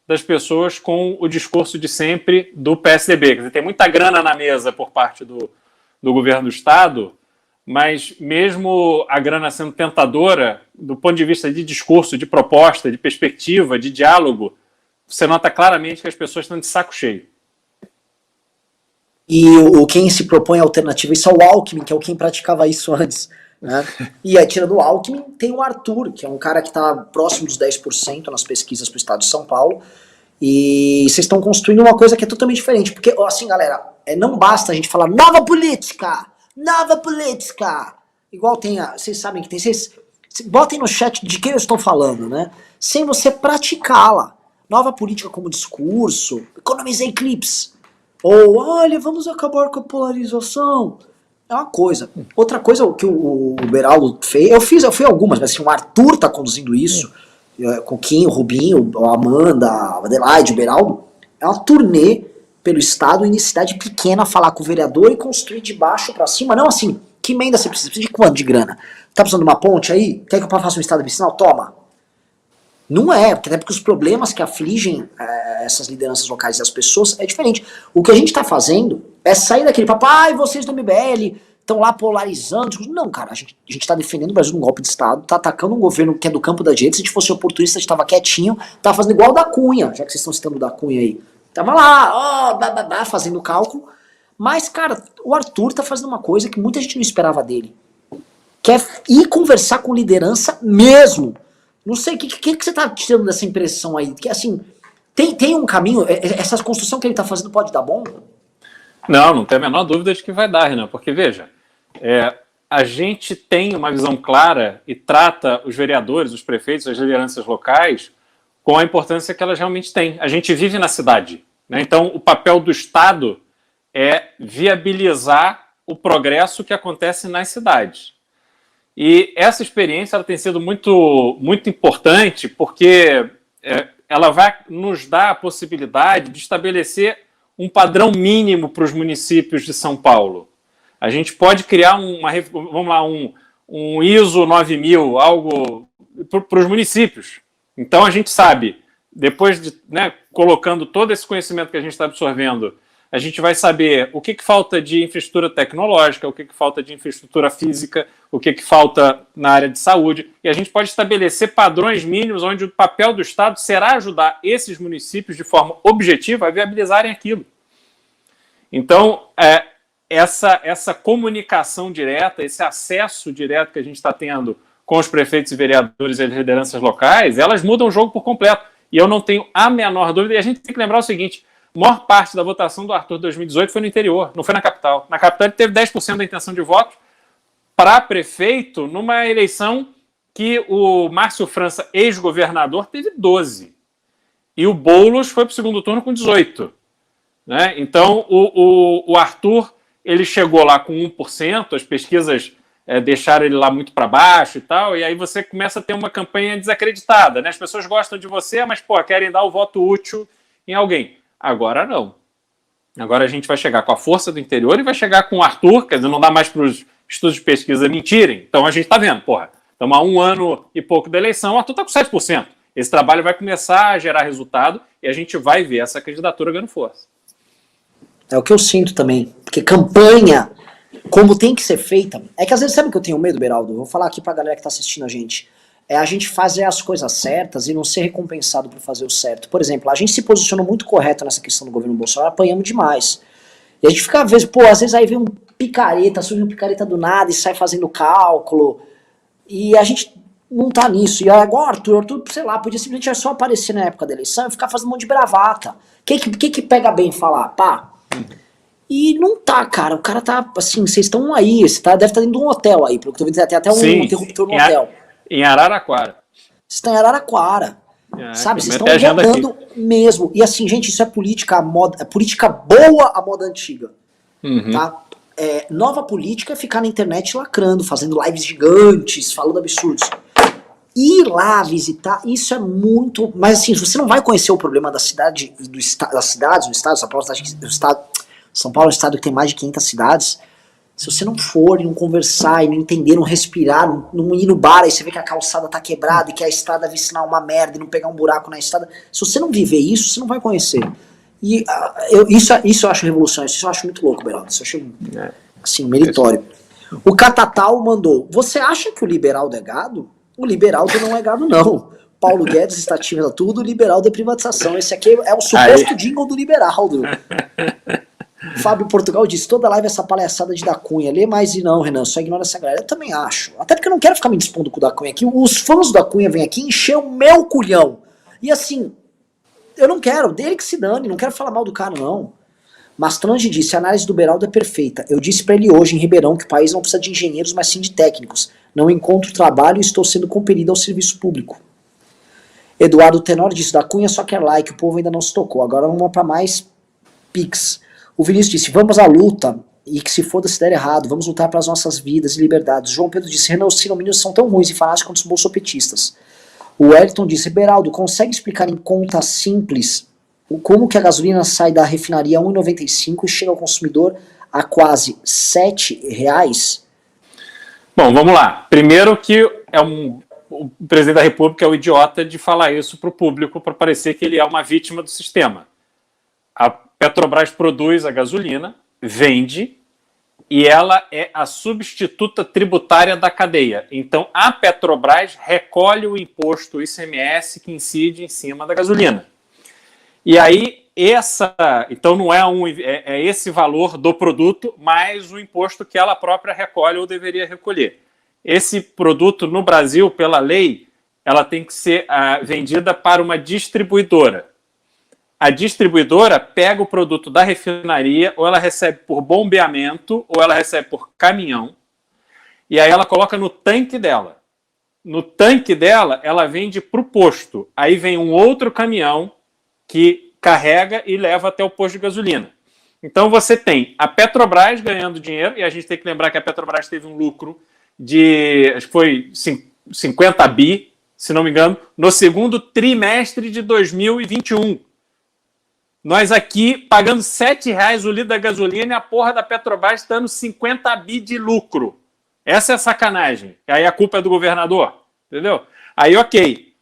das pessoas com o discurso de sempre do PSDB. Quer dizer, tem muita grana na mesa por parte do governo do Estado, mas mesmo a grana sendo tentadora, do ponto de vista de discurso, de proposta, de perspectiva, de diálogo, você nota claramente que as pessoas estão de saco cheio. E quem se propõe a alternativa, isso é o Alckmin, que é quem praticava isso antes, né? E aí, tirando o Alckmin, tem o Arthur, que é um cara que está próximo dos 10% nas pesquisas para o estado de São Paulo, e vocês estão construindo uma coisa que é totalmente diferente, porque, assim, galera, não basta a gente falar nova política, igual tem vocês sabem que tem, vocês botem no chat de quem eu estou falando, né? Sem você praticá-la. Nova política como discurso, economizei clips. Ou, olha, vamos acabar com a polarização. É uma coisa. Outra coisa que o Beraldo fez, eu fui algumas, mas assim, o Arthur tá conduzindo isso, com o Kim, o Rubinho, a Amanda, a Adelaide, o Beraldo, é uma turnê pelo estado, em cidade pequena, falar com o vereador e construir de baixo pra cima. Não assim, que emenda você precisa? Precisa de quanto de grana? Tá precisando de uma ponte aí? Quer que eu faça um estado vicinal? Toma. Não é, até porque os problemas que afligem essas lideranças locais e as pessoas é diferente. O que a gente está fazendo é sair daquele papo, vocês do MBL estão lá polarizando. Não, cara, a gente está defendendo o Brasil num golpe de Estado, tá atacando um governo que é do campo da direita. Se a gente fosse oportunista, a gente estava quietinho, tava fazendo igual o da Cunha, já que vocês estão citando o da Cunha aí. Tava lá, fazendo cálculo. Mas, cara, o Arthur tá fazendo uma coisa que muita gente não esperava dele. Que é ir conversar com liderança mesmo. Não sei, o que você tá tirando dessa impressão aí? Que assim, tem um caminho, essa construção que ele tá fazendo pode dar bom? Não tem a menor dúvida de que vai dar, Renan, porque veja, a gente tem uma visão clara e trata os vereadores, os prefeitos, as lideranças locais com a importância que elas realmente têm. A gente vive na cidade, né? Então o papel do Estado é viabilizar o progresso que acontece nas cidades. E essa experiência ela tem sido muito, muito importante porque ela vai nos dar a possibilidade de estabelecer um padrão mínimo para os municípios de São Paulo. A gente pode criar um ISO 9000, algo para os municípios. Então a gente sabe, depois de colocando todo esse conhecimento que a gente está absorvendo, a gente vai saber o que falta de infraestrutura tecnológica, o que falta de infraestrutura física, o que falta na área de saúde, e a gente pode estabelecer padrões mínimos onde o papel do Estado será ajudar esses municípios de forma objetiva a viabilizarem aquilo. Então, essa comunicação direta, esse acesso direto que a gente está tendo com os prefeitos e vereadores e as lideranças locais, elas mudam o jogo por completo. E eu não tenho a menor dúvida, e a gente tem que lembrar o seguinte: a maior parte da votação do Arthur 2018 foi no interior, não foi na capital. Na capital ele teve 10% da intenção de voto para prefeito numa eleição que o Márcio França, ex-governador, teve 12%. E o Boulos foi para o segundo turno com 18%. Né? Então o Arthur ele chegou lá com 1%, as pesquisas deixaram ele lá muito para baixo e tal, e aí você começa a ter uma campanha desacreditada, né? As pessoas gostam de você, mas, pô, querem dar o voto útil em alguém. Agora não. Agora a gente vai chegar com a força do interior e vai chegar com o Arthur, quer dizer, não dá mais para os estudos de pesquisa mentirem. Então a gente está vendo, porra, estamos há 1 ano e pouco da eleição, o Arthur está com 7%. Esse trabalho vai começar a gerar resultado e a gente vai ver essa candidatura ganhando força. É o que eu sinto também, porque campanha, como tem que ser feita, é que às vezes sabe que eu tenho medo, Beraldo? Vou falar aqui pra galera que tá assistindo a gente. É a gente fazer as coisas certas e não ser recompensado por fazer o certo. Por exemplo, a gente se posicionou muito correto nessa questão do governo Bolsonaro, apanhamos demais. E a gente fica, às vezes aí vem um picareta, surge um picareta do nada e sai fazendo cálculo. E a gente não tá nisso. E agora, Arthur, sei lá, podia simplesmente só aparecer na época da eleição e ficar fazendo um monte de bravata. Que pega bem falar? Pá. E não tá, cara. O cara tá, assim, vocês estão aí, você deve estar dentro de um hotel aí, pelo que eu tô vendo, tem até um interruptor no hotel. Em Araraquara. Vocês estão em Araraquara. Sabe, vocês estão rodando mesmo. E assim, gente, isso é política, política boa à moda antiga. Tá? Nova política é ficar na internet lacrando, fazendo lives gigantes, falando absurdos. Ir lá visitar, isso é muito... Mas assim, você não vai conhecer o problema da cidade, das cidades, do estado, São Paulo é um estado que tem mais de 500 cidades. Se você não for e não conversar, e não entender, não respirar, não ir no bar, aí você vê que a calçada tá quebrada e que a estrada vicinal é uma merda e não pegar um buraco na estrada. Se você não viver isso, você não vai conhecer. E isso eu acho revolução, isso eu acho muito louco, Beraldo. Isso eu acho, assim, meritório. O Catatal mandou, você acha que o Liberaldo é gado? O Liberaldo não é gado, não. Paulo Guedes está ativando tudo, o Liberaldo é privatização. Esse aqui é o suposto jingle do Liberaldo. Fábio Portugal disse, toda live essa palhaçada de da Cunha. Lê mais e não, Renan, só ignora essa galera. Eu também acho. Até porque eu não quero ficar me dispondo com o da Cunha aqui. Os fãs do da Cunha vêm aqui encher o meu culhão. E assim, eu não quero, dele que se dane, não quero falar mal do cara, não. Mastrange disse, a análise do Beraldo é perfeita. Eu disse pra ele hoje, em Ribeirão, que o país não precisa de engenheiros, mas sim de técnicos. Não encontro trabalho e estou sendo compelido ao serviço público. Eduardo Tenor disse, da Cunha só quer like, o povo ainda não se tocou. Agora vamos pra mais pix. O Vinícius disse, vamos à luta, e que se foda se der errado, vamos lutar pelas nossas vidas e liberdades. João Pedro disse, Renan, os sinomínios são tão ruins e fanáticos quanto os bolsopetistas. O Wellington disse, Beraldo, consegue explicar em conta simples como que a gasolina sai da refinaria a 1,95 e chega ao consumidor a quase R$7? Bom, vamos lá. Primeiro que o presidente da República é o idiota de falar isso para o público para parecer que ele é uma vítima do sistema. A Petrobras produz a gasolina, vende, e ela é a substituta tributária da cadeia. Então, a Petrobras recolhe o imposto, o ICMS, que incide em cima da gasolina. E aí, então não é esse valor do produto, mais o imposto que ela própria recolhe ou deveria recolher. Esse produto, no Brasil, pela lei, ela tem que ser vendida para uma distribuidora. A distribuidora pega o produto da refinaria, ou ela recebe por bombeamento, ou ela recebe por caminhão, e aí ela coloca no tanque dela. No tanque dela, ela vende para o posto. Aí vem um outro caminhão que carrega e leva até o posto de gasolina. Então você tem a Petrobras ganhando dinheiro, e a gente tem que lembrar que a Petrobras teve um lucro de, acho que foi 50 bi, se não me engano, no segundo trimestre de 2021. Nós aqui pagando R$7 o litro da gasolina e a porra da Petrobras dando 50 bi de lucro. Essa é sacanagem. E aí a culpa é do governador, entendeu? Aí ok.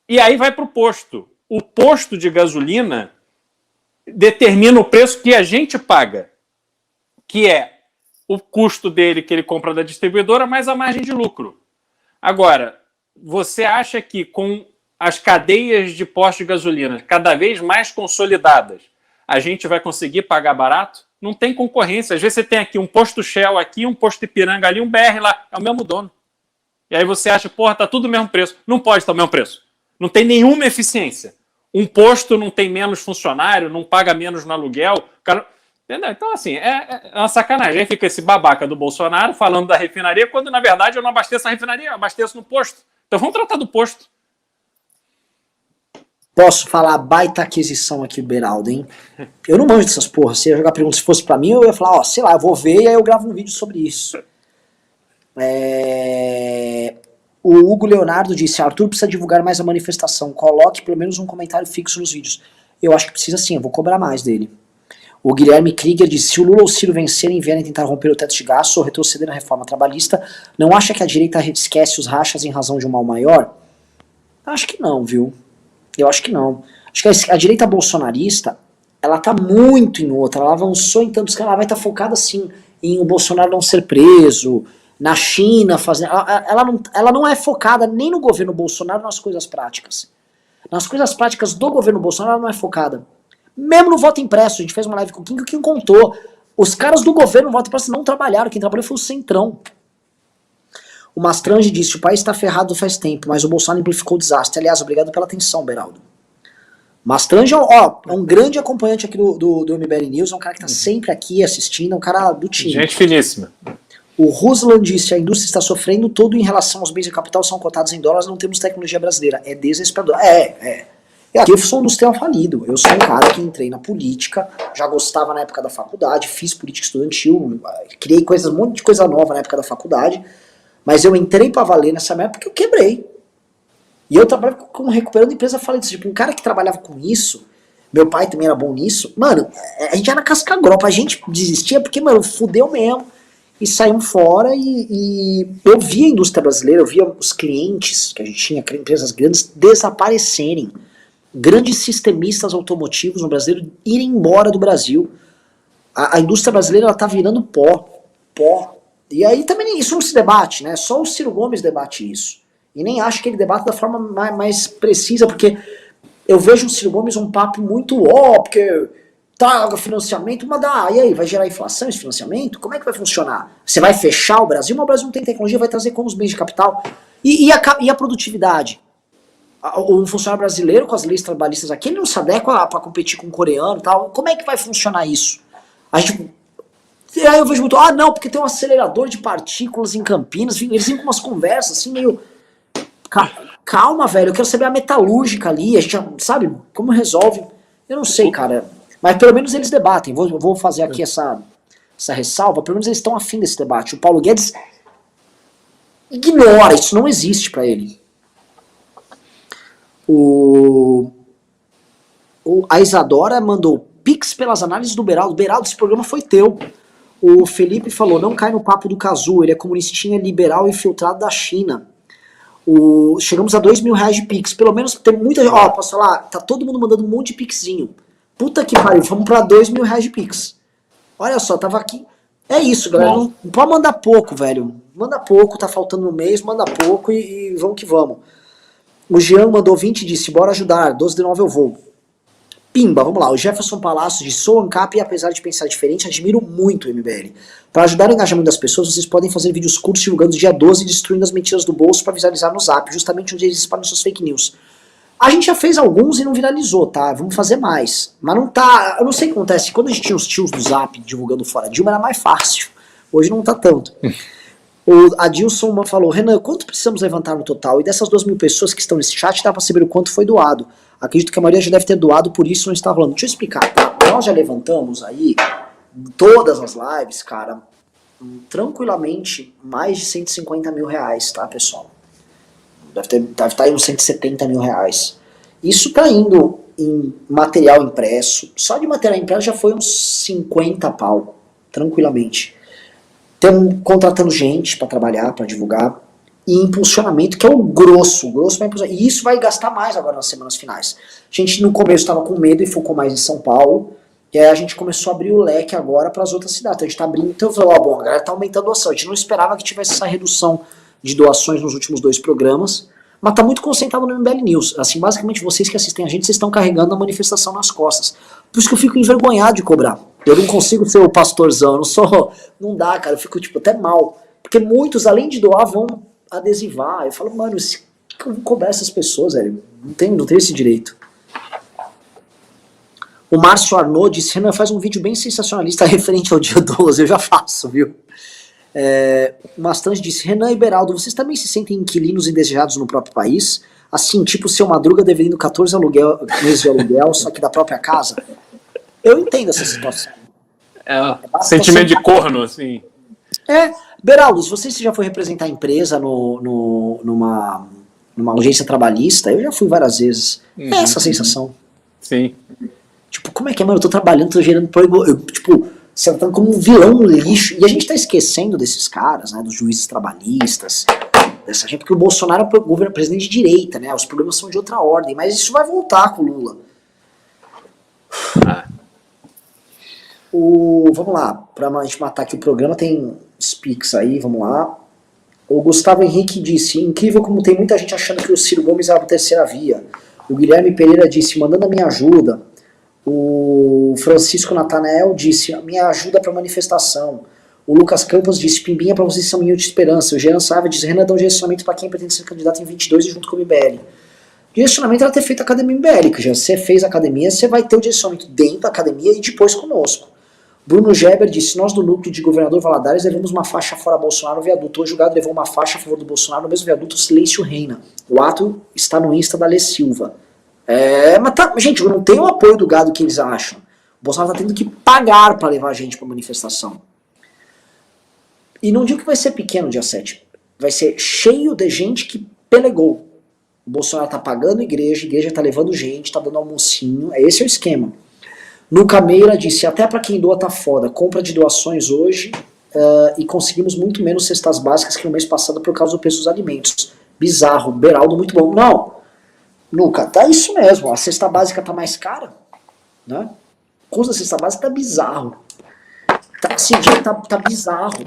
E aí vai para o posto. O posto de gasolina determina o preço que a gente paga, que é o custo dele que ele compra da distribuidora mais a margem de lucro. Agora, você acha que com as cadeias de postos de gasolina cada vez mais consolidadas, a gente vai conseguir pagar barato? Não tem concorrência. Às vezes você tem aqui um posto Shell aqui, um posto Ipiranga ali, um BR lá. É o mesmo dono. E aí você acha, porra, tá tudo o mesmo preço. Não pode estar o mesmo preço. Não tem nenhuma eficiência. Um posto não tem menos funcionário, não paga menos no aluguel. Cara... Entendeu? Então, assim, é uma sacanagem. Aí fica esse babaca do Bolsonaro falando da refinaria, quando, na verdade, eu não abasteço a refinaria, eu abasteço no posto. Então vamos tratar do posto. Posso falar baita aquisição aqui, Beraldo, hein? Eu não manjo dessas porras. Se eu jogar pergunta, se fosse pra mim, eu ia falar, ó, sei lá, eu vou ver e aí eu gravo um vídeo sobre isso. O Hugo Leonardo disse, Arthur precisa divulgar mais a manifestação, coloque pelo menos um comentário fixo nos vídeos. Eu acho que precisa sim, eu vou cobrar mais dele. O Guilherme Krieger disse, se o Lula ou o Ciro vencerem e vierem tentar romper o teto de gastos ou retroceder na reforma trabalhista, não acha que a direita esquece os rachas em razão de um mal maior? Acho que não, viu? Eu acho que não. Acho que a direita bolsonarista, ela tá muito em outra, ela avançou em tantos que ela vai estar focada assim em o Bolsonaro não ser preso, na China, fazendo. Ela não é focada nem no governo Bolsonaro nas coisas práticas. Nas coisas práticas do governo Bolsonaro ela não é focada. Mesmo no voto impresso, a gente fez uma live com o Kim contou. Os caras do governo no voto impresso não trabalharam, quem trabalhou foi o Centrão. O Mastrange disse, o país está ferrado faz tempo, mas o Bolsonaro amplificou o desastre. Aliás, obrigado pela atenção, Beraldo. Mastrange é um grande acompanhante aqui do MBL News, é um cara que está sempre aqui assistindo, é um cara do time. Gente finíssima. O Ruslan disse, a indústria está sofrendo, todo em relação aos bens de capital são cotados em dólares, não temos tecnologia brasileira. É desesperador. Aqui eu sou um industrial falido, eu sou um cara que entrei na política, já gostava na época da faculdade, fiz política estudantil, criei um monte de coisa nova na época da faculdade, mas eu entrei pra valer nessa época porque eu quebrei. E eu trabalhava como recuperando empresa falida. Tipo, um cara que trabalhava com isso, meu pai também era bom nisso, mano, a gente era casca grossa, a gente desistia porque, mano, fudeu mesmo. E saímos fora e eu via a indústria brasileira, eu via os clientes que a gente tinha, empresas grandes, desaparecerem. Grandes sistemistas automotivos no Brasil irem embora do Brasil. A indústria brasileira ela tá virando pó. E aí também isso não se debate, né? Só o Ciro Gomes debate isso. E nem acho que ele debate da forma mais precisa, porque eu vejo o Ciro Gomes um papo muito porque tá financiamento, mas dá. E aí, vai gerar inflação esse financiamento? Como é que vai funcionar? Você vai fechar o Brasil? Mas o Brasil não tem tecnologia, vai trazer como os bens de capital? E a produtividade? Um funcionário brasileiro com as leis trabalhistas aqui, ele não se adequa pra competir com o coreano e tal. Como é que vai funcionar isso? E aí eu vejo muito, não, porque tem um acelerador de partículas em Campinas, eles vêm com umas conversas assim meio... Calma, velho, eu quero saber a metalúrgica ali, a gente já sabe como resolve. Eu não sei, cara, mas pelo menos eles debatem. Vou fazer aqui essa ressalva, pelo menos eles estão afim desse debate. O Paulo Guedes ignora, isso não existe pra ele. A Isadora mandou Pix pelas análises do Beraldo. Beraldo, esse programa foi teu. O Felipe falou, não cai no papo do Cazu, ele é comunistinha liberal infiltrado da China. Chegamos a R$2.000 de Pix. Pelo menos tem muita gente. Posso falar? Tá todo mundo mandando um monte de Pixinho. Puta que pariu, vamos pra R$2.000 de Pix. Olha só, tava aqui. É isso, galera. Não pode mandar pouco, velho. Manda pouco, tá faltando um mês, manda pouco e vamos que vamos. O Jean mandou 20 e disse, bora ajudar, 12 de 9 eu vou. Pimba, vamos lá. O Jefferson Palácio disse, sou ANCAP e apesar de pensar diferente, admiro muito o MBL. Para ajudar o engajamento das pessoas, vocês podem fazer vídeos curtos divulgando dia 12 e destruindo as mentiras do bolso para visualizar no Zap, justamente onde eles espalham suas fake news. A gente já fez alguns e não viralizou, tá? Vamos fazer mais. Mas não tá... Eu não sei o que acontece. Quando a gente tinha os tios do Zap divulgando fora Dilma, era mais fácil. Hoje não tá tanto. O Adilson falou, Renan, quanto precisamos levantar no total? E dessas 2.000 pessoas que estão nesse chat, dá pra saber o quanto foi doado. Acredito que a maioria já deve ter doado, por isso não está rolando. Deixa eu explicar, tá? Nós já levantamos aí, todas as lives, cara, tranquilamente, mais de 150 mil reais, tá, pessoal? Deve estar aí uns 170 mil reais. Isso tá indo em material impresso. Só de material impresso já foi uns 50 pau, tranquilamente. Contratando gente para trabalhar, para divulgar, e impulsionamento, que é o grosso vai impulsionar. E isso vai gastar mais agora nas semanas finais. A gente no começo estava com medo e focou mais em São Paulo, e aí a gente começou a abrir o leque agora para as outras cidades. Então a gente está abrindo, então eu falei, bom, a galera tá aumentando a doação. A gente não esperava que tivesse essa redução de doações nos últimos 2 programas, mas tá muito concentrado no MBL News. Assim, basicamente vocês que assistem a gente, vocês estão carregando a manifestação nas costas. Por isso que eu fico envergonhado de cobrar. Eu não consigo ser o pastorzão, eu não sou... Não dá, cara, eu fico tipo até mal. Porque muitos, além de doar, vão adesivar. Eu falo, mano, que eu vou cobrar essas pessoas, velho? Não tem esse direito. O Márcio Arnaud disse, Renan, faz um vídeo bem sensacionalista referente ao dia 12, eu já faço, viu? O Mastante disse, Renan e Beraldo, vocês também se sentem inquilinos indesejados no próprio país? Assim, tipo, seu Madruga devendo 14 meses de aluguel, só que da própria casa? Eu entendo essa situação. Sentimento de corno, assim. Beraldo, se você já foi representar a empresa numa audiência trabalhista, eu já fui várias vezes. É essa a sensação. Sim. Tipo, como é que é, mano? Eu tô trabalhando, tô gerando tipo, você tá como um vilão no lixo. E a gente tá esquecendo desses caras, né? Dos juízes trabalhistas, dessa gente, porque o Bolsonaro é o presidente de direita, né? Os problemas são de outra ordem, mas isso vai voltar com o Lula. Vamos lá, pra gente matar aqui o programa, tem speaks aí, vamos lá. O Gustavo Henrique disse, incrível como tem muita gente achando que o Ciro Gomes era a terceira via. O Guilherme Pereira disse, mandando a minha ajuda. O Francisco Natanael disse, minha ajuda para manifestação. O Lucas Campos disse, Pimbinha para vocês são minha de esperança. O Jean Sávio disse, Renan, dá um direcionamento para quem pretende ser candidato em 22 e junto com o MBL. Direcionamento era ter feito a academia MBL, que já você fez a academia, você vai ter o direcionamento dentro da academia e depois conosco. Bruno Geber disse, nós do núcleo de governador Valadares levamos uma faixa fora Bolsonaro no viaduto. Hoje o Gado levou uma faixa a favor do Bolsonaro no mesmo viaduto, o silêncio reina. O ato está no Insta da Lê Silva. Mas tá, gente, eu não tenho o apoio do Gado que eles acham. O Bolsonaro está tendo que pagar para levar a gente para manifestação. E não digo que vai ser pequeno dia 7. Vai ser cheio de gente que pelegou. O Bolsonaro está pagando a igreja está levando gente, está dando almocinho. Esse é o esquema. Nuca Meira disse, até para quem doa tá foda, compra de doações hoje e conseguimos muito menos cestas básicas que no mês passado por causa do preço dos alimentos. Bizarro, Beraldo, muito bom. Não, Nuca, tá isso mesmo, a cesta básica tá mais cara, né? O custo da cesta básica tá bizarro. Esse dia tá bizarro.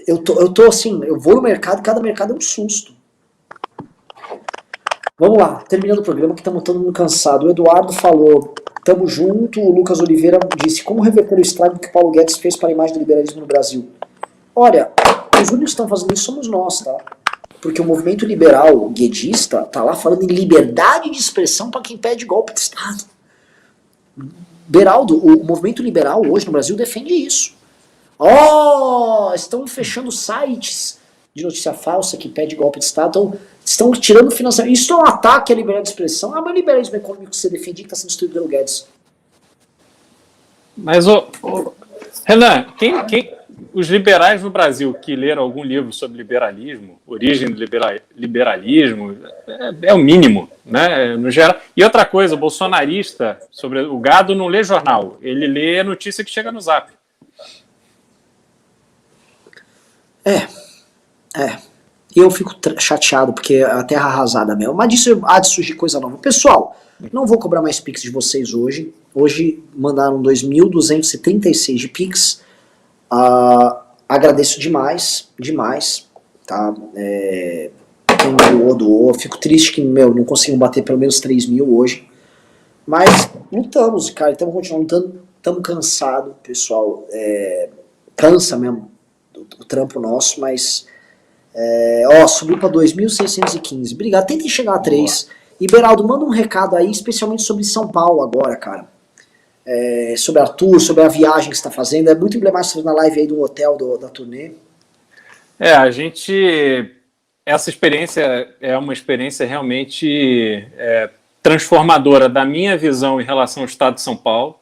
Eu tô assim, eu vou no mercado e cada mercado é um susto. Vamos lá, terminando o programa que estamos todo mundo cansado. O Eduardo falou, tamo junto. O Lucas Oliveira disse, como reverter o estrago que Paulo Guedes fez para a imagem do liberalismo no Brasil? Olha, os únicos que estão fazendo isso somos nós, tá? Porque o movimento liberal guedista tá lá falando em liberdade de expressão para quem pede golpe de Estado. Beraldo, o movimento liberal hoje no Brasil defende isso. Estão fechando sites de notícia falsa que pede golpe de Estado, estão tirando financiamento. Isso é um ataque à liberdade de expressão. Mas o liberalismo econômico que você defende que está sendo destruído pelo Guedes. Mas, Renan, os liberais no Brasil que leram algum livro sobre liberalismo, origem do liberalismo, é o mínimo, né? No geral. E outra coisa, o bolsonarista, sobre o Gado não lê jornal, ele lê notícia que chega no Zap. E eu fico chateado, porque é a terra arrasada mesmo. Mas disso há de surgir coisa nova. Pessoal, não vou cobrar mais Pix de vocês hoje. Hoje mandaram 2.276 de Pix. Agradeço demais. Tá? Quem doou. Fico triste que, não conseguimos bater pelo menos 3.000 hoje. Mas lutamos, cara. Estamos continuando lutando. Estamos cansados, pessoal. Cansa mesmo o trampo nosso, mas... subiu para 2.615. Obrigado, tentem chegar a 3. E Beraldo, manda um recado aí, especialmente sobre São Paulo agora, cara. Sobre Arthur, sobre a viagem que você está fazendo. É muito emblemático na live aí do hotel da turnê. Essa experiência é uma experiência realmente transformadora da minha visão em relação ao estado de São Paulo.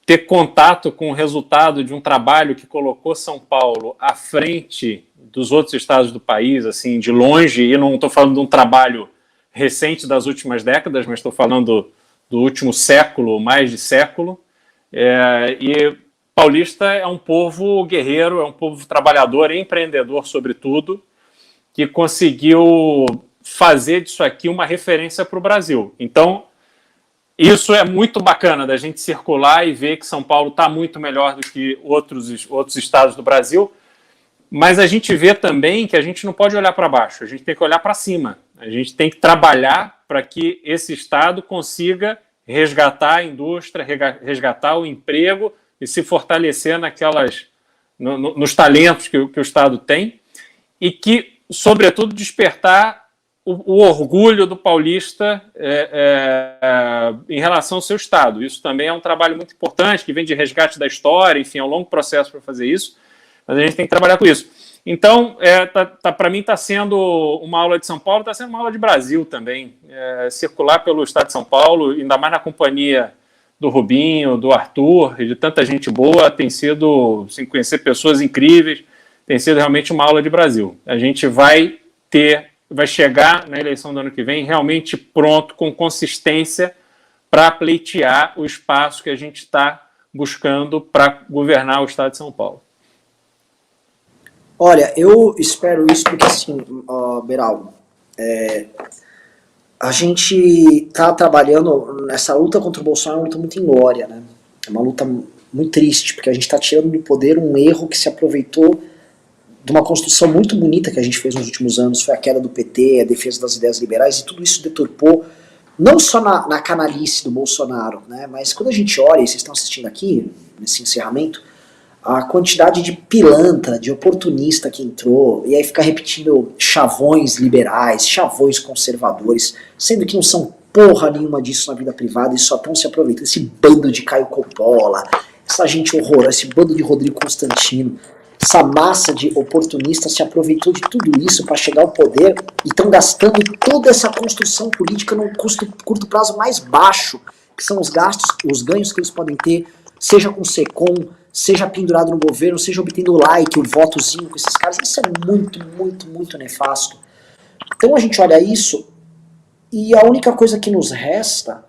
Ter contato com o resultado de um trabalho que colocou São Paulo à frente dos outros estados do país, assim, de longe, e não estou falando de um trabalho recente das últimas décadas, mas estou falando do último século, mais de século. E paulista é um povo guerreiro, é um povo trabalhador e empreendedor, sobretudo, que conseguiu fazer disso aqui uma referência para o Brasil. Então, isso é muito bacana da gente circular e ver que São Paulo está muito melhor do que outros estados do Brasil, mas a gente vê também que a gente não pode olhar para baixo, a gente tem que olhar para cima. A gente tem que trabalhar para que esse estado consiga resgatar a indústria, resgatar o emprego e se fortalecer nos talentos que o estado tem e que, sobretudo, despertar o orgulho do paulista em relação ao seu estado. Isso também é um trabalho muito importante, que vem de resgate da história, enfim, é um longo processo para fazer isso, mas a gente tem que trabalhar com isso. Então, para mim está sendo uma aula de São Paulo, está sendo uma aula de Brasil também. Circular pelo estado de São Paulo, ainda mais na companhia do Rubinho, do Arthur e de tanta gente boa, tem sido, assim, conhecer pessoas incríveis, tem sido realmente uma aula de Brasil. A gente vai chegar na eleição do ano que vem realmente pronto, com consistência, para pleitear o espaço que a gente está buscando para governar o estado de São Paulo. Olha, eu espero isso porque, assim, Beraldo, a gente está trabalhando nessa luta contra o Bolsonaro, uma luta muito inglória, né? É uma luta muito triste, porque a gente está tirando do poder um erro que se aproveitou de uma construção muito bonita que a gente fez nos últimos anos, foi a queda do PT, a defesa das ideias liberais, e tudo isso deturpou, não só na canalice do Bolsonaro, né? Mas quando a gente olha, e vocês estão assistindo aqui, nesse encerramento, a quantidade de pilantra, de oportunista que entrou, e aí fica repetindo chavões liberais, chavões conservadores, sendo que não são porra nenhuma disso na vida privada e só estão se aproveitando. Esse bando de Caio Coppola, essa gente horrorosa, esse bando de Rodrigo Constantino, essa massa de oportunistas se aproveitou de tudo isso para chegar ao poder e estão gastando toda essa construção política num curto prazo mais baixo, que são os gastos, os ganhos que eles podem ter, seja com SECOM, seja pendurado no governo, seja obtendo o like, o votozinho com esses caras. Isso é muito, muito, muito nefasto. Então a gente olha isso e a única coisa que nos resta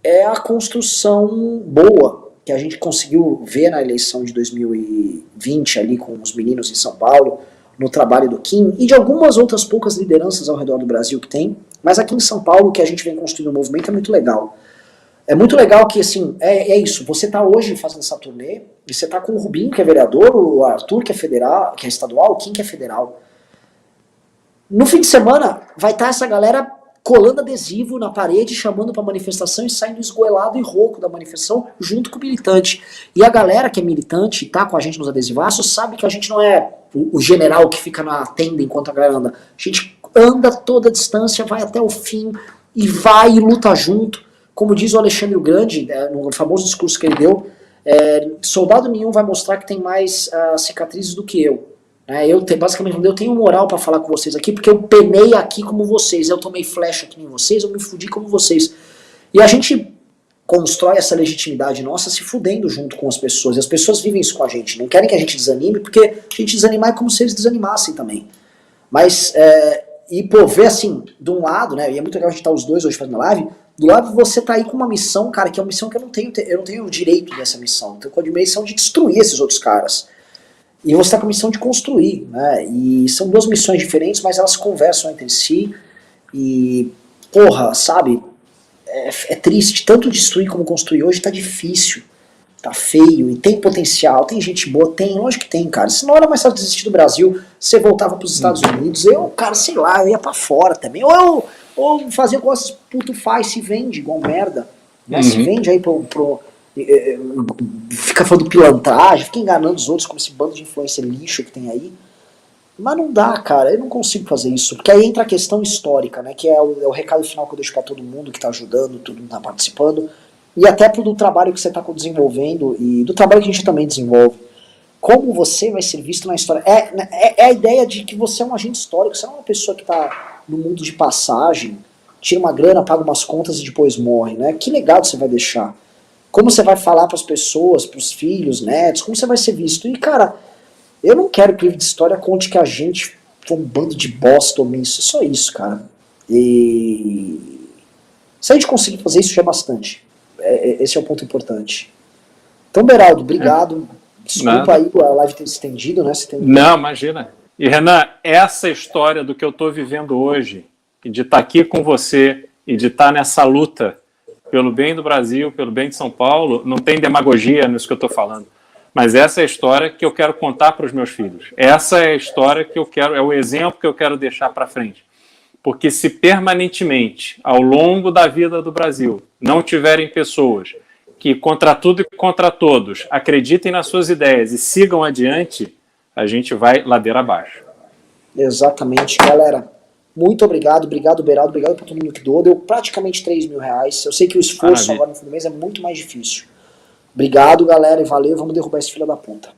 é a construção boa que a gente conseguiu ver na eleição de 2020 ali com os meninos em São Paulo, no trabalho do Kim e de algumas outras poucas lideranças ao redor do Brasil que tem, mas aqui em São Paulo que a gente vem construindo um movimento é muito legal. É muito legal que, assim, é isso, você tá hoje fazendo essa turnê, e você tá com o Rubinho, que é vereador, o Arthur, que é federal, que é estadual, o Kim, que é federal. No fim de semana, vai estar essa galera colando adesivo na parede, chamando pra manifestação e saindo esgoelado e rouco da manifestação, junto com o militante. E a galera que é militante, tá com a gente nos adesivaços, sabe que a gente não é o general que fica na tenda enquanto a galera anda. A gente anda toda a distância, vai até o fim, e vai e luta junto. Como diz o Alexandre o Grande, no famoso discurso que ele deu, soldado nenhum vai mostrar que tem mais cicatrizes do que eu. Basicamente, eu tenho moral pra falar com vocês aqui, porque eu penei aqui como vocês, eu tomei flecha aqui em vocês, eu me fudi como vocês. E a gente constrói essa legitimidade nossa se fudendo junto com as pessoas, e as pessoas vivem isso com a gente, não querem que a gente desanime, porque a gente desanimar é como se eles desanimassem também. Mas, ver assim, de um lado, né, e é muito legal a gente estar os dois hoje fazendo live, do lado você tá aí com uma missão, cara, que é uma missão que eu não tenho o direito dessa missão. Eu tenho a missão de destruir esses outros caras. E você tá com a missão de construir, né? E são duas missões diferentes, mas elas conversam entre si. E, porra, sabe? É triste. Tanto destruir como construir hoje tá difícil. Tá feio. E tem potencial. Tem gente boa. Tem. Lógico que tem, cara. Se não era mais fácil desistir do Brasil, você voltava pros Estados Unidos. Eu, cara, sei lá, eu ia pra fora também. Ou fazer igual esses puto faz, se vende igual merda, né? Se vende aí fica falando pilantragem, fica enganando os outros como esse bando de influencer lixo que tem aí. Mas não dá, cara, eu não consigo fazer isso, porque aí entra a questão histórica, né, que é o recado final que eu deixo pra todo mundo que tá ajudando, todo mundo tá participando, e até do trabalho que você tá desenvolvendo, e do trabalho que a gente também desenvolve. Como você vai ser visto na história. É a ideia de que você é um agente histórico, você não é uma pessoa que tá no mundo de passagem, tira uma grana, paga umas contas e depois morre, né? Que legado você vai deixar? Como você vai falar para as pessoas, para os filhos, netos, como você vai ser visto? E, cara, eu não quero que o livro de história conte que a gente foi um bando de bosta omisso, só isso, cara. E se a gente conseguir fazer isso, já é bastante. Esse é o ponto importante. Então, Beraldo, obrigado. Desculpa aí a live ter se estendido, né? Não, imagina. E, Renan, essa história do que eu estou vivendo hoje, e de estar aqui com você, e de estar nessa luta pelo bem do Brasil, pelo bem de São Paulo, não tem demagogia nisso que eu estou falando. Mas essa é a história que eu quero contar para os meus filhos. Essa é a história que eu quero, é o exemplo que eu quero deixar para frente. Porque se permanentemente, ao longo da vida do Brasil, não tiverem pessoas que, contra tudo e contra todos, acreditem nas suas ideias e sigam adiante, a gente vai ladeira abaixo. Exatamente, galera. Muito obrigado, obrigado Beraldo, obrigado por todo mundo que doou. Deu praticamente R$3.000. Eu sei que o esforço agora no fim do mês é muito mais difícil. Obrigado, galera, e valeu. Vamos derrubar esse filho da puta.